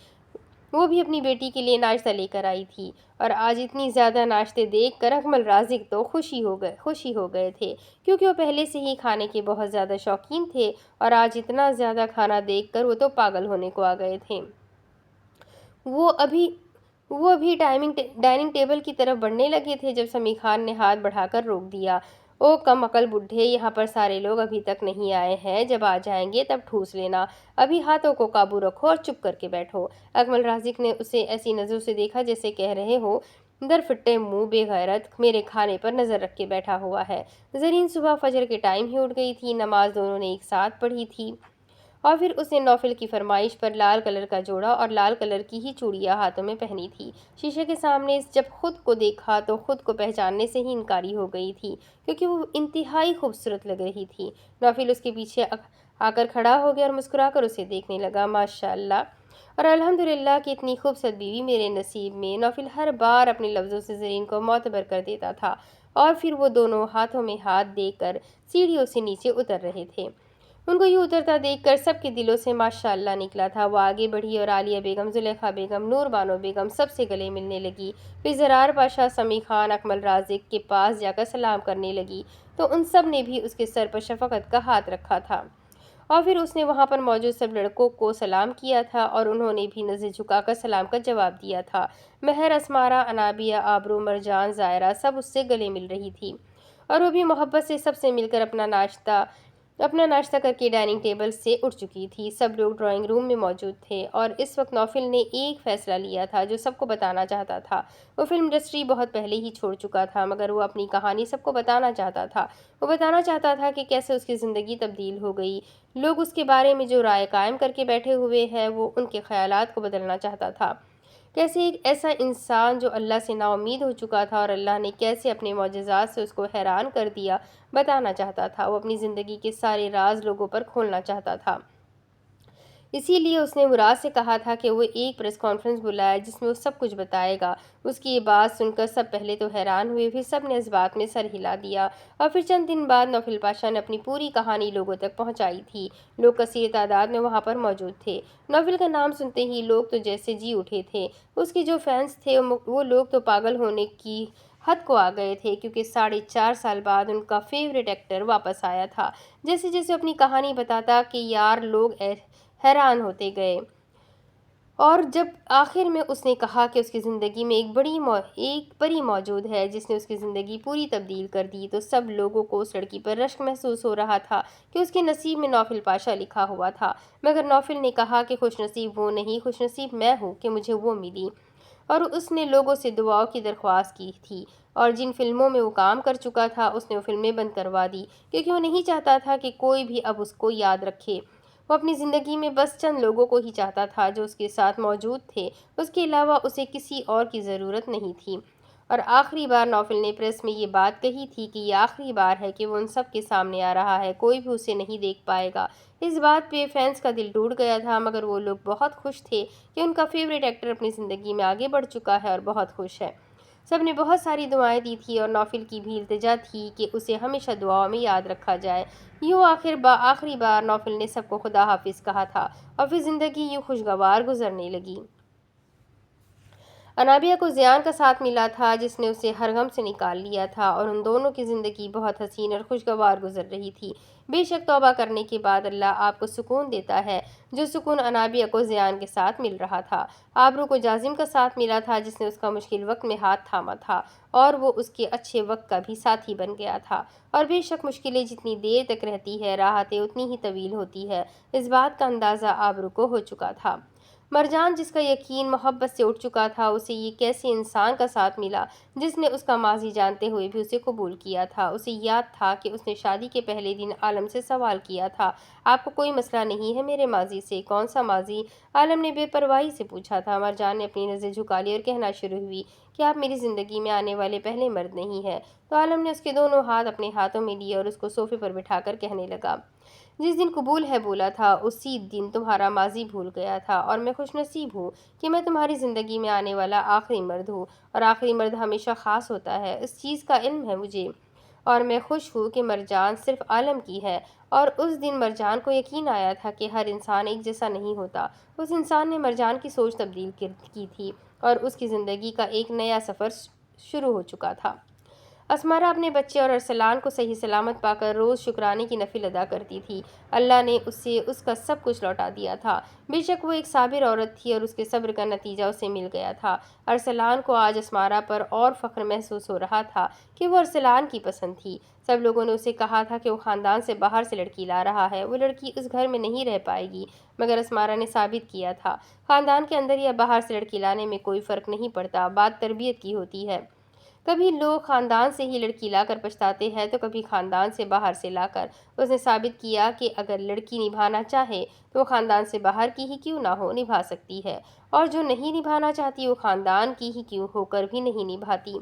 وہ بھی اپنی بیٹی کے لیے ناشتہ لے کر آئی تھی، اور آج اتنی زیادہ ناشتے دیکھ کر اکمل رازق تو خوشی ہو گئے تھے، کیونکہ وہ پہلے سے ہی کھانے کے بہت زیادہ شوقین تھے، اور آج اتنا زیادہ کھانا دیکھ کر وہ تو پاگل ہونے کو آ گئے تھے۔ وہ ابھی ڈائننگ ٹیبل کی طرف بڑھنے لگے تھے جب سمیع خان نے ہاتھ بڑھا کر روک دیا۔ او کم عقل بڈھے، یہاں پر سارے لوگ ابھی تک نہیں آئے ہیں، جب آ جائیں گے تب ٹھوس لینا، ابھی ہاتھوں کو قابو رکھو اور چپ کر کے بیٹھو۔ اکمل رازق نے اسے ایسی نظروں سے دیکھا جیسے کہہ رہے ہو در فٹے منہ بے غیرت، میرے کھانے پر نظر رکھ کے بیٹھا ہوا ہے۔ زرین صبح فجر کے ٹائم ہی اٹھ گئی تھی۔ نماز دونوں نے ایک ساتھ پڑھی تھی، اور پھر اس نے نوفل کی فرمائش پر لال کلر کا جوڑا اور لال کلر کی ہی چوڑیاں ہاتھوں میں پہنی تھی۔ شیشے کے سامنے جب خود کو دیکھا تو خود کو پہچاننے سے ہی انکاری ہو گئی تھی، کیونکہ وہ انتہائی خوبصورت لگ رہی تھی۔ نوفل اس کے پیچھے آ کر کھڑا ہو گیا اور مسکرا کر اسے دیکھنے لگا۔ ماشاء اللہ اور الحمدللہ کہ اتنی خوبصورت بیوی میرے نصیب میں۔ نوفل ہر بار اپنے لفظوں سے زرین کو معتبر کر دیتا تھا، اور پھر وہ دونوں ہاتھوں میں ہاتھ دے کر سیڑھیوں سے نیچے اتر رہے تھے۔ ان کو یوں اترتا دیکھ کر سب کے دلوں سے ماشاء اللہ نکلا تھا۔ وہ آگے بڑھی اور عالیہ بیگم، زلیخا بیگم، نور بانو بیگم سب سے گلے ملنے لگی۔ پھر زرار پاشا، سمیع خان، اکمل رازق کے پاس جا کر سلام کرنے لگی تو ان سب نے بھی اس کے سر پر شفقت کا ہاتھ رکھا تھا، اور پھر اس نے وہاں پر موجود سب لڑکوں کو سلام کیا تھا اور انہوں نے بھی نظر جھکا کر سلام کا جواب دیا تھا۔ مہر، اسمارہ، انابیہ، آبرو، مرجان، زائرہ سب اس سے گلے مل رہی تھی اور وہ بھی محبت سے سب سے مل کر اپنا ناشتہ کر کے ڈائننگ ٹیبل سے اٹھ چکی تھی۔ سب لوگ ڈرائنگ روم میں موجود تھے اور اس وقت نوفل نے ایک فیصلہ لیا تھا جو سب کو بتانا چاہتا تھا۔ وہ فلم انڈسٹری بہت پہلے ہی چھوڑ چکا تھا، مگر وہ اپنی کہانی سب کو بتانا چاہتا تھا۔ وہ بتانا چاہتا تھا کہ کیسے اس کی زندگی تبدیل ہو گئی۔ لوگ اس کے بارے میں جو رائے قائم کر کے بیٹھے ہوئے ہیں، وہ ان کے خیالات کو بدلنا چاہتا تھا۔ کیسے ایک ایسا انسان جو اللہ سے نا امید ہو چکا تھا اور اللہ نے کیسے اپنے معجزات سے اس کو حیران کر دیا، بتانا چاہتا تھا۔ وہ اپنی زندگی کے سارے راز لوگوں پر کھولنا چاہتا تھا۔ اسی لیے اس نے مراد سے کہا تھا کہ وہ ایک پریس کانفرنس بلائے جس میں وہ سب کچھ بتائے گا۔ اس کی یہ بات سن کر سب پہلے تو حیران ہوئے، پھر سب نے اس بات میں سر ہلا دیا اور پھر چند دن بعد نوفل پاشا نے اپنی پوری کہانی لوگوں تک پہنچائی تھی۔ لوگ کثیر تعداد میں وہاں پر موجود تھے۔ نوفل کا نام سنتے ہی لوگ تو جیسے جی اٹھے تھے۔ اس کے جو فینس تھے وہ لوگ تو پاگل ہونے کی حد کو آ گئے تھے، کیونکہ 4.5 سال بعد ان کا فیوریٹ ایکٹر واپس آیا تھا۔ جیسے جیسے اپنی کہانی بتاتا کہ یار، لوگ حیران ہوتے گئے اور جب آخر میں اس نے کہا کہ اس کی زندگی میں ایک پری موجود ہے جس نے اس کی زندگی پوری تبدیل کر دی، تو سب لوگوں کو اس لڑکی پر رشک محسوس ہو رہا تھا کہ اس کے نصیب میں نوفل پاشا لکھا ہوا تھا۔ مگر نوفل نے کہا کہ خوش نصیب وہ نہیں، خوش نصیب میں ہوں کہ مجھے وہ ملی۔ اور اس نے لوگوں سے دعاؤں کی درخواست کی تھی اور جن فلموں میں وہ کام کر چکا تھا اس نے وہ فلمیں بند کروا دی، کیونکہ وہ نہیں چاہتا تھا کہ کوئی بھی اب اس کو یاد رکھے۔ وہ اپنی زندگی میں بس چند لوگوں کو ہی چاہتا تھا جو اس کے ساتھ موجود تھے، اس کے علاوہ اسے کسی اور کی ضرورت نہیں تھی۔ اور آخری بار نوفل نے پریس میں یہ بات کہی تھی کہ یہ آخری بار ہے کہ وہ ان سب کے سامنے آ رہا ہے، کوئی بھی اسے نہیں دیکھ پائے گا۔ اس بات پہ فینس کا دل ٹوٹ گیا تھا، مگر وہ لوگ بہت خوش تھے کہ ان کا فیوریٹ ایکٹر اپنی زندگی میں آگے بڑھ چکا ہے اور بہت خوش ہے۔ سب نے بہت ساری دعائیں دی تھی اور نوفل کی بھی التجا تھی کہ اسے ہمیشہ دعاؤں میں یاد رکھا جائے۔ یوں آخری بار نوفل نے سب کو خدا حافظ کہا تھا اور پھر زندگی یوں خوشگوار گزرنے لگی۔ انابیہ کو زیان کا ساتھ ملا تھا جس نے اسے ہر غم سے نکال لیا تھا اور ان دونوں کی زندگی بہت حسین اور خوشگوار گزر رہی تھی۔ بے شک توبہ کرنے کے بعد اللہ آپ کو سکون دیتا ہے، جو سکون انابیہ کو زیان کے ساتھ مل رہا تھا۔ آبرو کو جازم کا ساتھ ملا تھا جس نے اس کا مشکل وقت میں ہاتھ تھاما تھا اور وہ اس کے اچھے وقت کا بھی ساتھی بن گیا تھا۔ اور بے شک مشکلیں جتنی دیر تک رہتی ہے، راحتیں اتنی ہی طویل ہوتی ہے، اس بات کا اندازہ آبرو کو ہو چکا تھا۔ مرجان، جس کا یقین محبت سے اٹھ چکا تھا، اسے یہ کیسے انسان کا ساتھ ملا جس نے اس کا ماضی جانتے ہوئے بھی اسے قبول کیا تھا۔ اسے یاد تھا کہ اس نے شادی کے پہلے دن عالم سے سوال کیا تھا، آپ کو کوئی مسئلہ نہیں ہے میرے ماضی سے؟ کون سا ماضی؟ عالم نے بے پرواہی سے پوچھا تھا۔ مرجان نے اپنی نظر جھکا لی اور کہنا شروع ہوئی کہ آپ میری زندگی میں آنے والے پہلے مرد نہیں ہیں۔ تو عالم نے اس کے دونوں ہاتھ اپنے ہاتھوں میں لیے اور اس کو صوفے پر بٹھا کر کہنے لگا، جس دن قبول ہے بولا تھا اسی دن تمہارا ماضی بھول گیا تھا اور میں خوش نصیب ہوں کہ میں تمہاری زندگی میں آنے والا آخری مرد ہوں، اور آخری مرد ہمیشہ خاص ہوتا ہے، اس چیز کا علم ہے مجھے، اور میں خوش ہوں کہ مرجان صرف عالم کی ہے۔ اور اس دن مرجان کو یقین آیا تھا کہ ہر انسان ایک جیسا نہیں ہوتا۔ اس انسان نے مرجان کی سوچ تبدیل کی تھی اور اس کی زندگی کا ایک نیا سفر شروع ہو چکا تھا۔ اسمارہ اپنے بچے اور ارسلان کو صحیح سلامت پا کر روز شکرانے کی نفل ادا کرتی تھی۔ اللہ نے اسے اس کا سب کچھ لوٹا دیا تھا۔ بے شک وہ ایک صابر عورت تھی اور اس کے صبر کا نتیجہ اسے مل گیا تھا۔ ارسلان کو آج اسمارہ پر اور فخر محسوس ہو رہا تھا کہ وہ ارسلان کی پسند تھی۔ سب لوگوں نے اسے کہا تھا کہ وہ خاندان سے باہر سے لڑکی لا رہا ہے، وہ لڑکی اس گھر میں نہیں رہ پائے گی، مگر اسمارہ نے ثابت کیا تھا، خاندان کے اندر یا باہر سے لڑکی لانے میں کوئی فرق نہیں پڑتا، بات تربیت کی ہوتی ہے۔ کبھی لوگ خاندان سے ہی لڑکی لا کر پچھتاتے ہیں تو کبھی خاندان سے باہر سے لا کر۔ اس نے ثابت کیا کہ اگر لڑکی نبھانا چاہے تو وہ خاندان سے باہر کی ہی کیوں نہ ہو، نبھا سکتی ہے، اور جو نہیں نبھانا چاہتی وہ خاندان کی ہی کیوں ہو کر بھی نہیں نبھاتی۔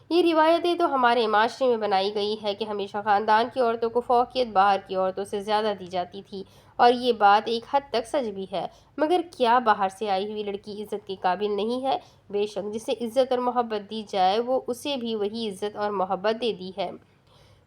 یہ روایتیں تو ہمارے معاشرے میں بنائی گئی ہے کہ ہمیشہ خاندان کی عورتوں کو فوقیت باہر کی عورتوں سے زیادہ دی جاتی تھی، اور یہ بات ایک حد تک سچ بھی ہے۔ مگر کیا باہر سے آئی ہوئی لڑکی عزت کے قابل نہیں ہے؟ بے شک جسے عزت اور محبت دی جائے وہ اسے بھی وہی عزت اور محبت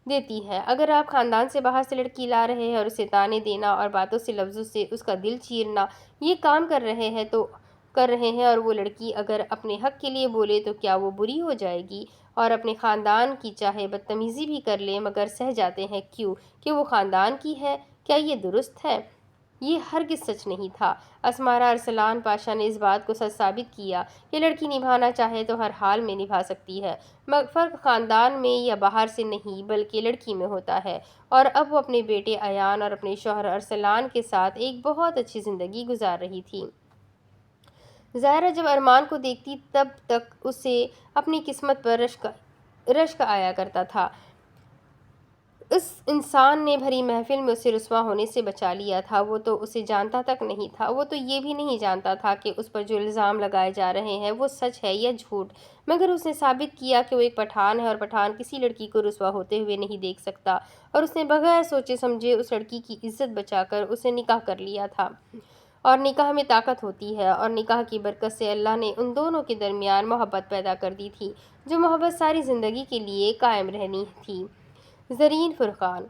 دیتی ہے۔ اگر آپ خاندان سے باہر سے لڑکی لا رہے ہیں اور اسے طعنے دینا اور باتوں سے لفظوں سے اس کا دل چیرنا یہ کام کر رہے ہیں اور وہ لڑکی اگر اپنے حق کے لیے بولے تو کیا وہ بری ہو جائے گی؟ اور اپنے خاندان کی چاہے بدتمیزی بھی کر لے مگر سہ جاتے ہیں، کیوں کہ وہ خاندان کی ہے؟ کیا یہ درست ہے؟ یہ ہرگز سچ نہیں تھا۔ اسمارا ارسلان پاشا نے اس بات کو سچ ثابت کیا کہ لڑکی نبھانا چاہے تو ہر حال میں نبھا سکتی ہے۔ فرق خاندان میں یا باہر سے نہیں بلکہ لڑکی میں ہوتا ہے، اور اب وہ اپنے بیٹے ایان اور اپنے شوہر ارسلان کے ساتھ ایک بہت اچھی زندگی گزار رہی تھی۔ ظاہرہ جب ارمان کو دیکھتی تب تک اسے اپنی قسمت پر رشک آیا کرتا تھا۔ اس انسان نے بھری محفل میں اسے رسوا ہونے سے بچا لیا تھا۔ وہ تو اسے جانتا تک نہیں تھا، وہ تو یہ بھی نہیں جانتا تھا کہ اس پر جو الزام لگائے جا رہے ہیں وہ سچ ہے یا جھوٹ، مگر اس نے ثابت کیا کہ وہ ایک پٹھان ہے اور پٹھان کسی لڑکی کو رسوا ہوتے ہوئے نہیں دیکھ سکتا، اور اس نے بغیر سوچے سمجھے اس لڑکی کی عزت بچا کر اسے نکاح کر لیا تھا۔ اور نکاح میں طاقت ہوتی ہے، اور نکاح کی برکت سے اللہ نے ان دونوں کے درمیان محبت پیدا کر دی تھی، جو محبت ساری زندگی کے لیے قائم رہنی تھی۔ زرین فرخان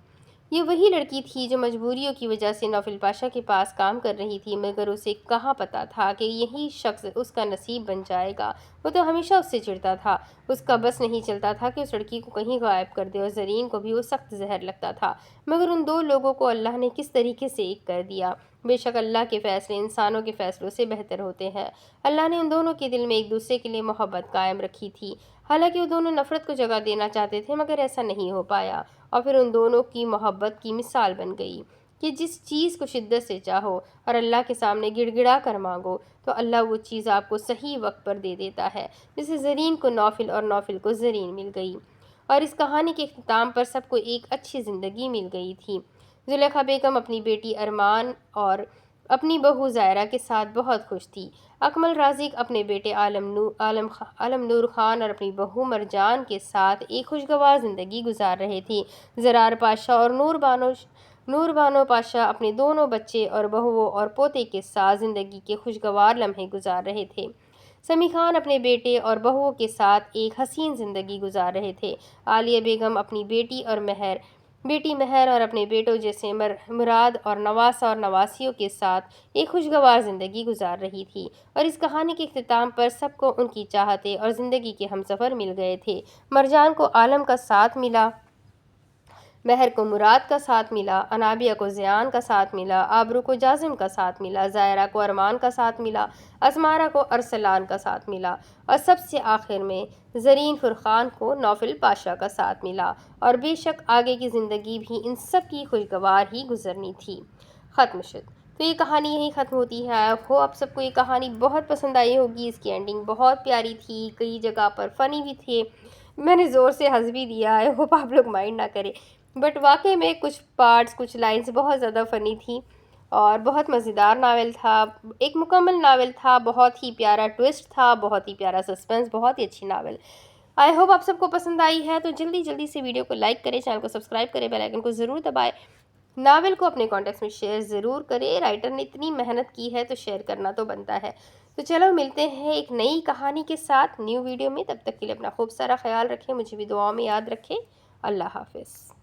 یہ وہی لڑکی تھی جو مجبوریوں کی وجہ سے نوفل پاشا کے پاس کام کر رہی تھی، مگر اسے کہاں پتہ تھا کہ یہی شخص اس کا نصیب بن جائے گا۔ وہ تو ہمیشہ اس سے چڑھتا تھا، اس کا بس نہیں چلتا تھا کہ اس لڑکی کو کہیں غائب کر دے، اور زرین کو بھی وہ سخت زہر لگتا تھا، مگر ان دو لوگوں کو اللہ نے کس طریقے سے ایک کر دیا۔ بے شک اللہ کے فیصلے انسانوں کے فیصلوں سے بہتر ہوتے ہیں۔ اللہ نے ان دونوں کے دل میں ایک دوسرے کے لیے محبت قائم رکھی تھی، حالانکہ وہ دونوں نفرت کو جگہ دینا چاہتے تھے، مگر ایسا نہیں ہو پایا، اور پھر ان دونوں کی محبت کی مثال بن گئی کہ جس چیز کو شدت سے چاہو اور اللہ کے سامنے گڑ گڑا کر مانگو تو اللہ وہ چیز آپ کو صحیح وقت پر دے دیتا ہے، جسے زرین کو نوفل اور نوفل کو زرین مل گئی، اور اس کہانی کے اختتام پر سب کو ایک اچھی زندگی مل گئی تھی۔ زلیخا بیگم اپنی بیٹی ارمان اور اپنی بہو زائرہ کے ساتھ بہت خوش تھی۔ اکمل رازق اپنے بیٹے عالم نور خان اور اپنی بہو مرجان کے ساتھ ایک خوشگوار زندگی گزار رہے تھے۔ زرار پاشا اور نور بانو پاشا اپنے دونوں بچے اور بہوؤں اور پوتے کے ساتھ زندگی کے خوشگوار لمحے گزار رہے تھے۔ سمی خان اپنے بیٹے اور بہوؤں کے ساتھ ایک حسین زندگی گزار رہے تھے۔ عالیہ بیگم اپنی بیٹی مہر اور اپنے بیٹوں جیسے مراد اور نواسہ اور نواسیوں کے ساتھ ایک خوشگوار زندگی گزار رہی تھی، اور اس کہانی کے اختتام پر سب کو ان کی چاہتے اور زندگی کے ہمسفر مل گئے تھے۔ مرجان کو عالم کا ساتھ ملا، مہر کو مراد کا ساتھ ملا، انابیہ کو زیان کا ساتھ ملا، آبرو کو جازم کا ساتھ ملا، زائرہ کو ارمان کا ساتھ ملا، اسمارہ کو ارسلان کا ساتھ ملا، اور سب سے آخر میں زرین فرخان کو نوفل پاشا کا ساتھ ملا، اور بے شک آگے کی زندگی بھی ان سب کی خوشگوار ہی گزرنی تھی۔ ختم شد۔ تو یہ کہانی یہیں ختم ہوتی ہے۔ آپ سب کو یہ کہانی بہت پسند آئی ہوگی، اس کی اینڈنگ بہت پیاری تھی، کئی جگہ پر فنی بھی تھے، میں نے زور سے ہنس بھی دیا، آئی ہوپ آپ لوگ مائنڈ نہ کریں، بٹ واقعی میں کچھ پارٹس کچھ لائنز بہت زیادہ فنی تھی، اور بہت مزیدار ناول تھا، ایک مکمل ناول تھا، بہت ہی پیارا ٹویسٹ تھا، بہت ہی پیارا سسپینس، بہت ہی اچھی ناول۔ آئی ہوپ آپ سب کو پسند آئی ہے، تو جلدی سے ویڈیو کو لائک کریں، چینل کو سبسکرائب کریں، بیل آئیکن کو ضرور دبائیں، ناول کو اپنے کانٹیکٹس میں شیئر ضرور کریں، رائٹر نے اتنی محنت کی ہے تو شیئر کرنا تو بنتا ہے۔ تو چلو ملتے ہیں ایک نئی کہانی کے ساتھ نیو ویڈیو میں، تب تک کے لیے اپنا خوب سارا خیال رکھیں، مجھے بھی دعاؤں میں یاد رکھیں۔ اللہ حافظ۔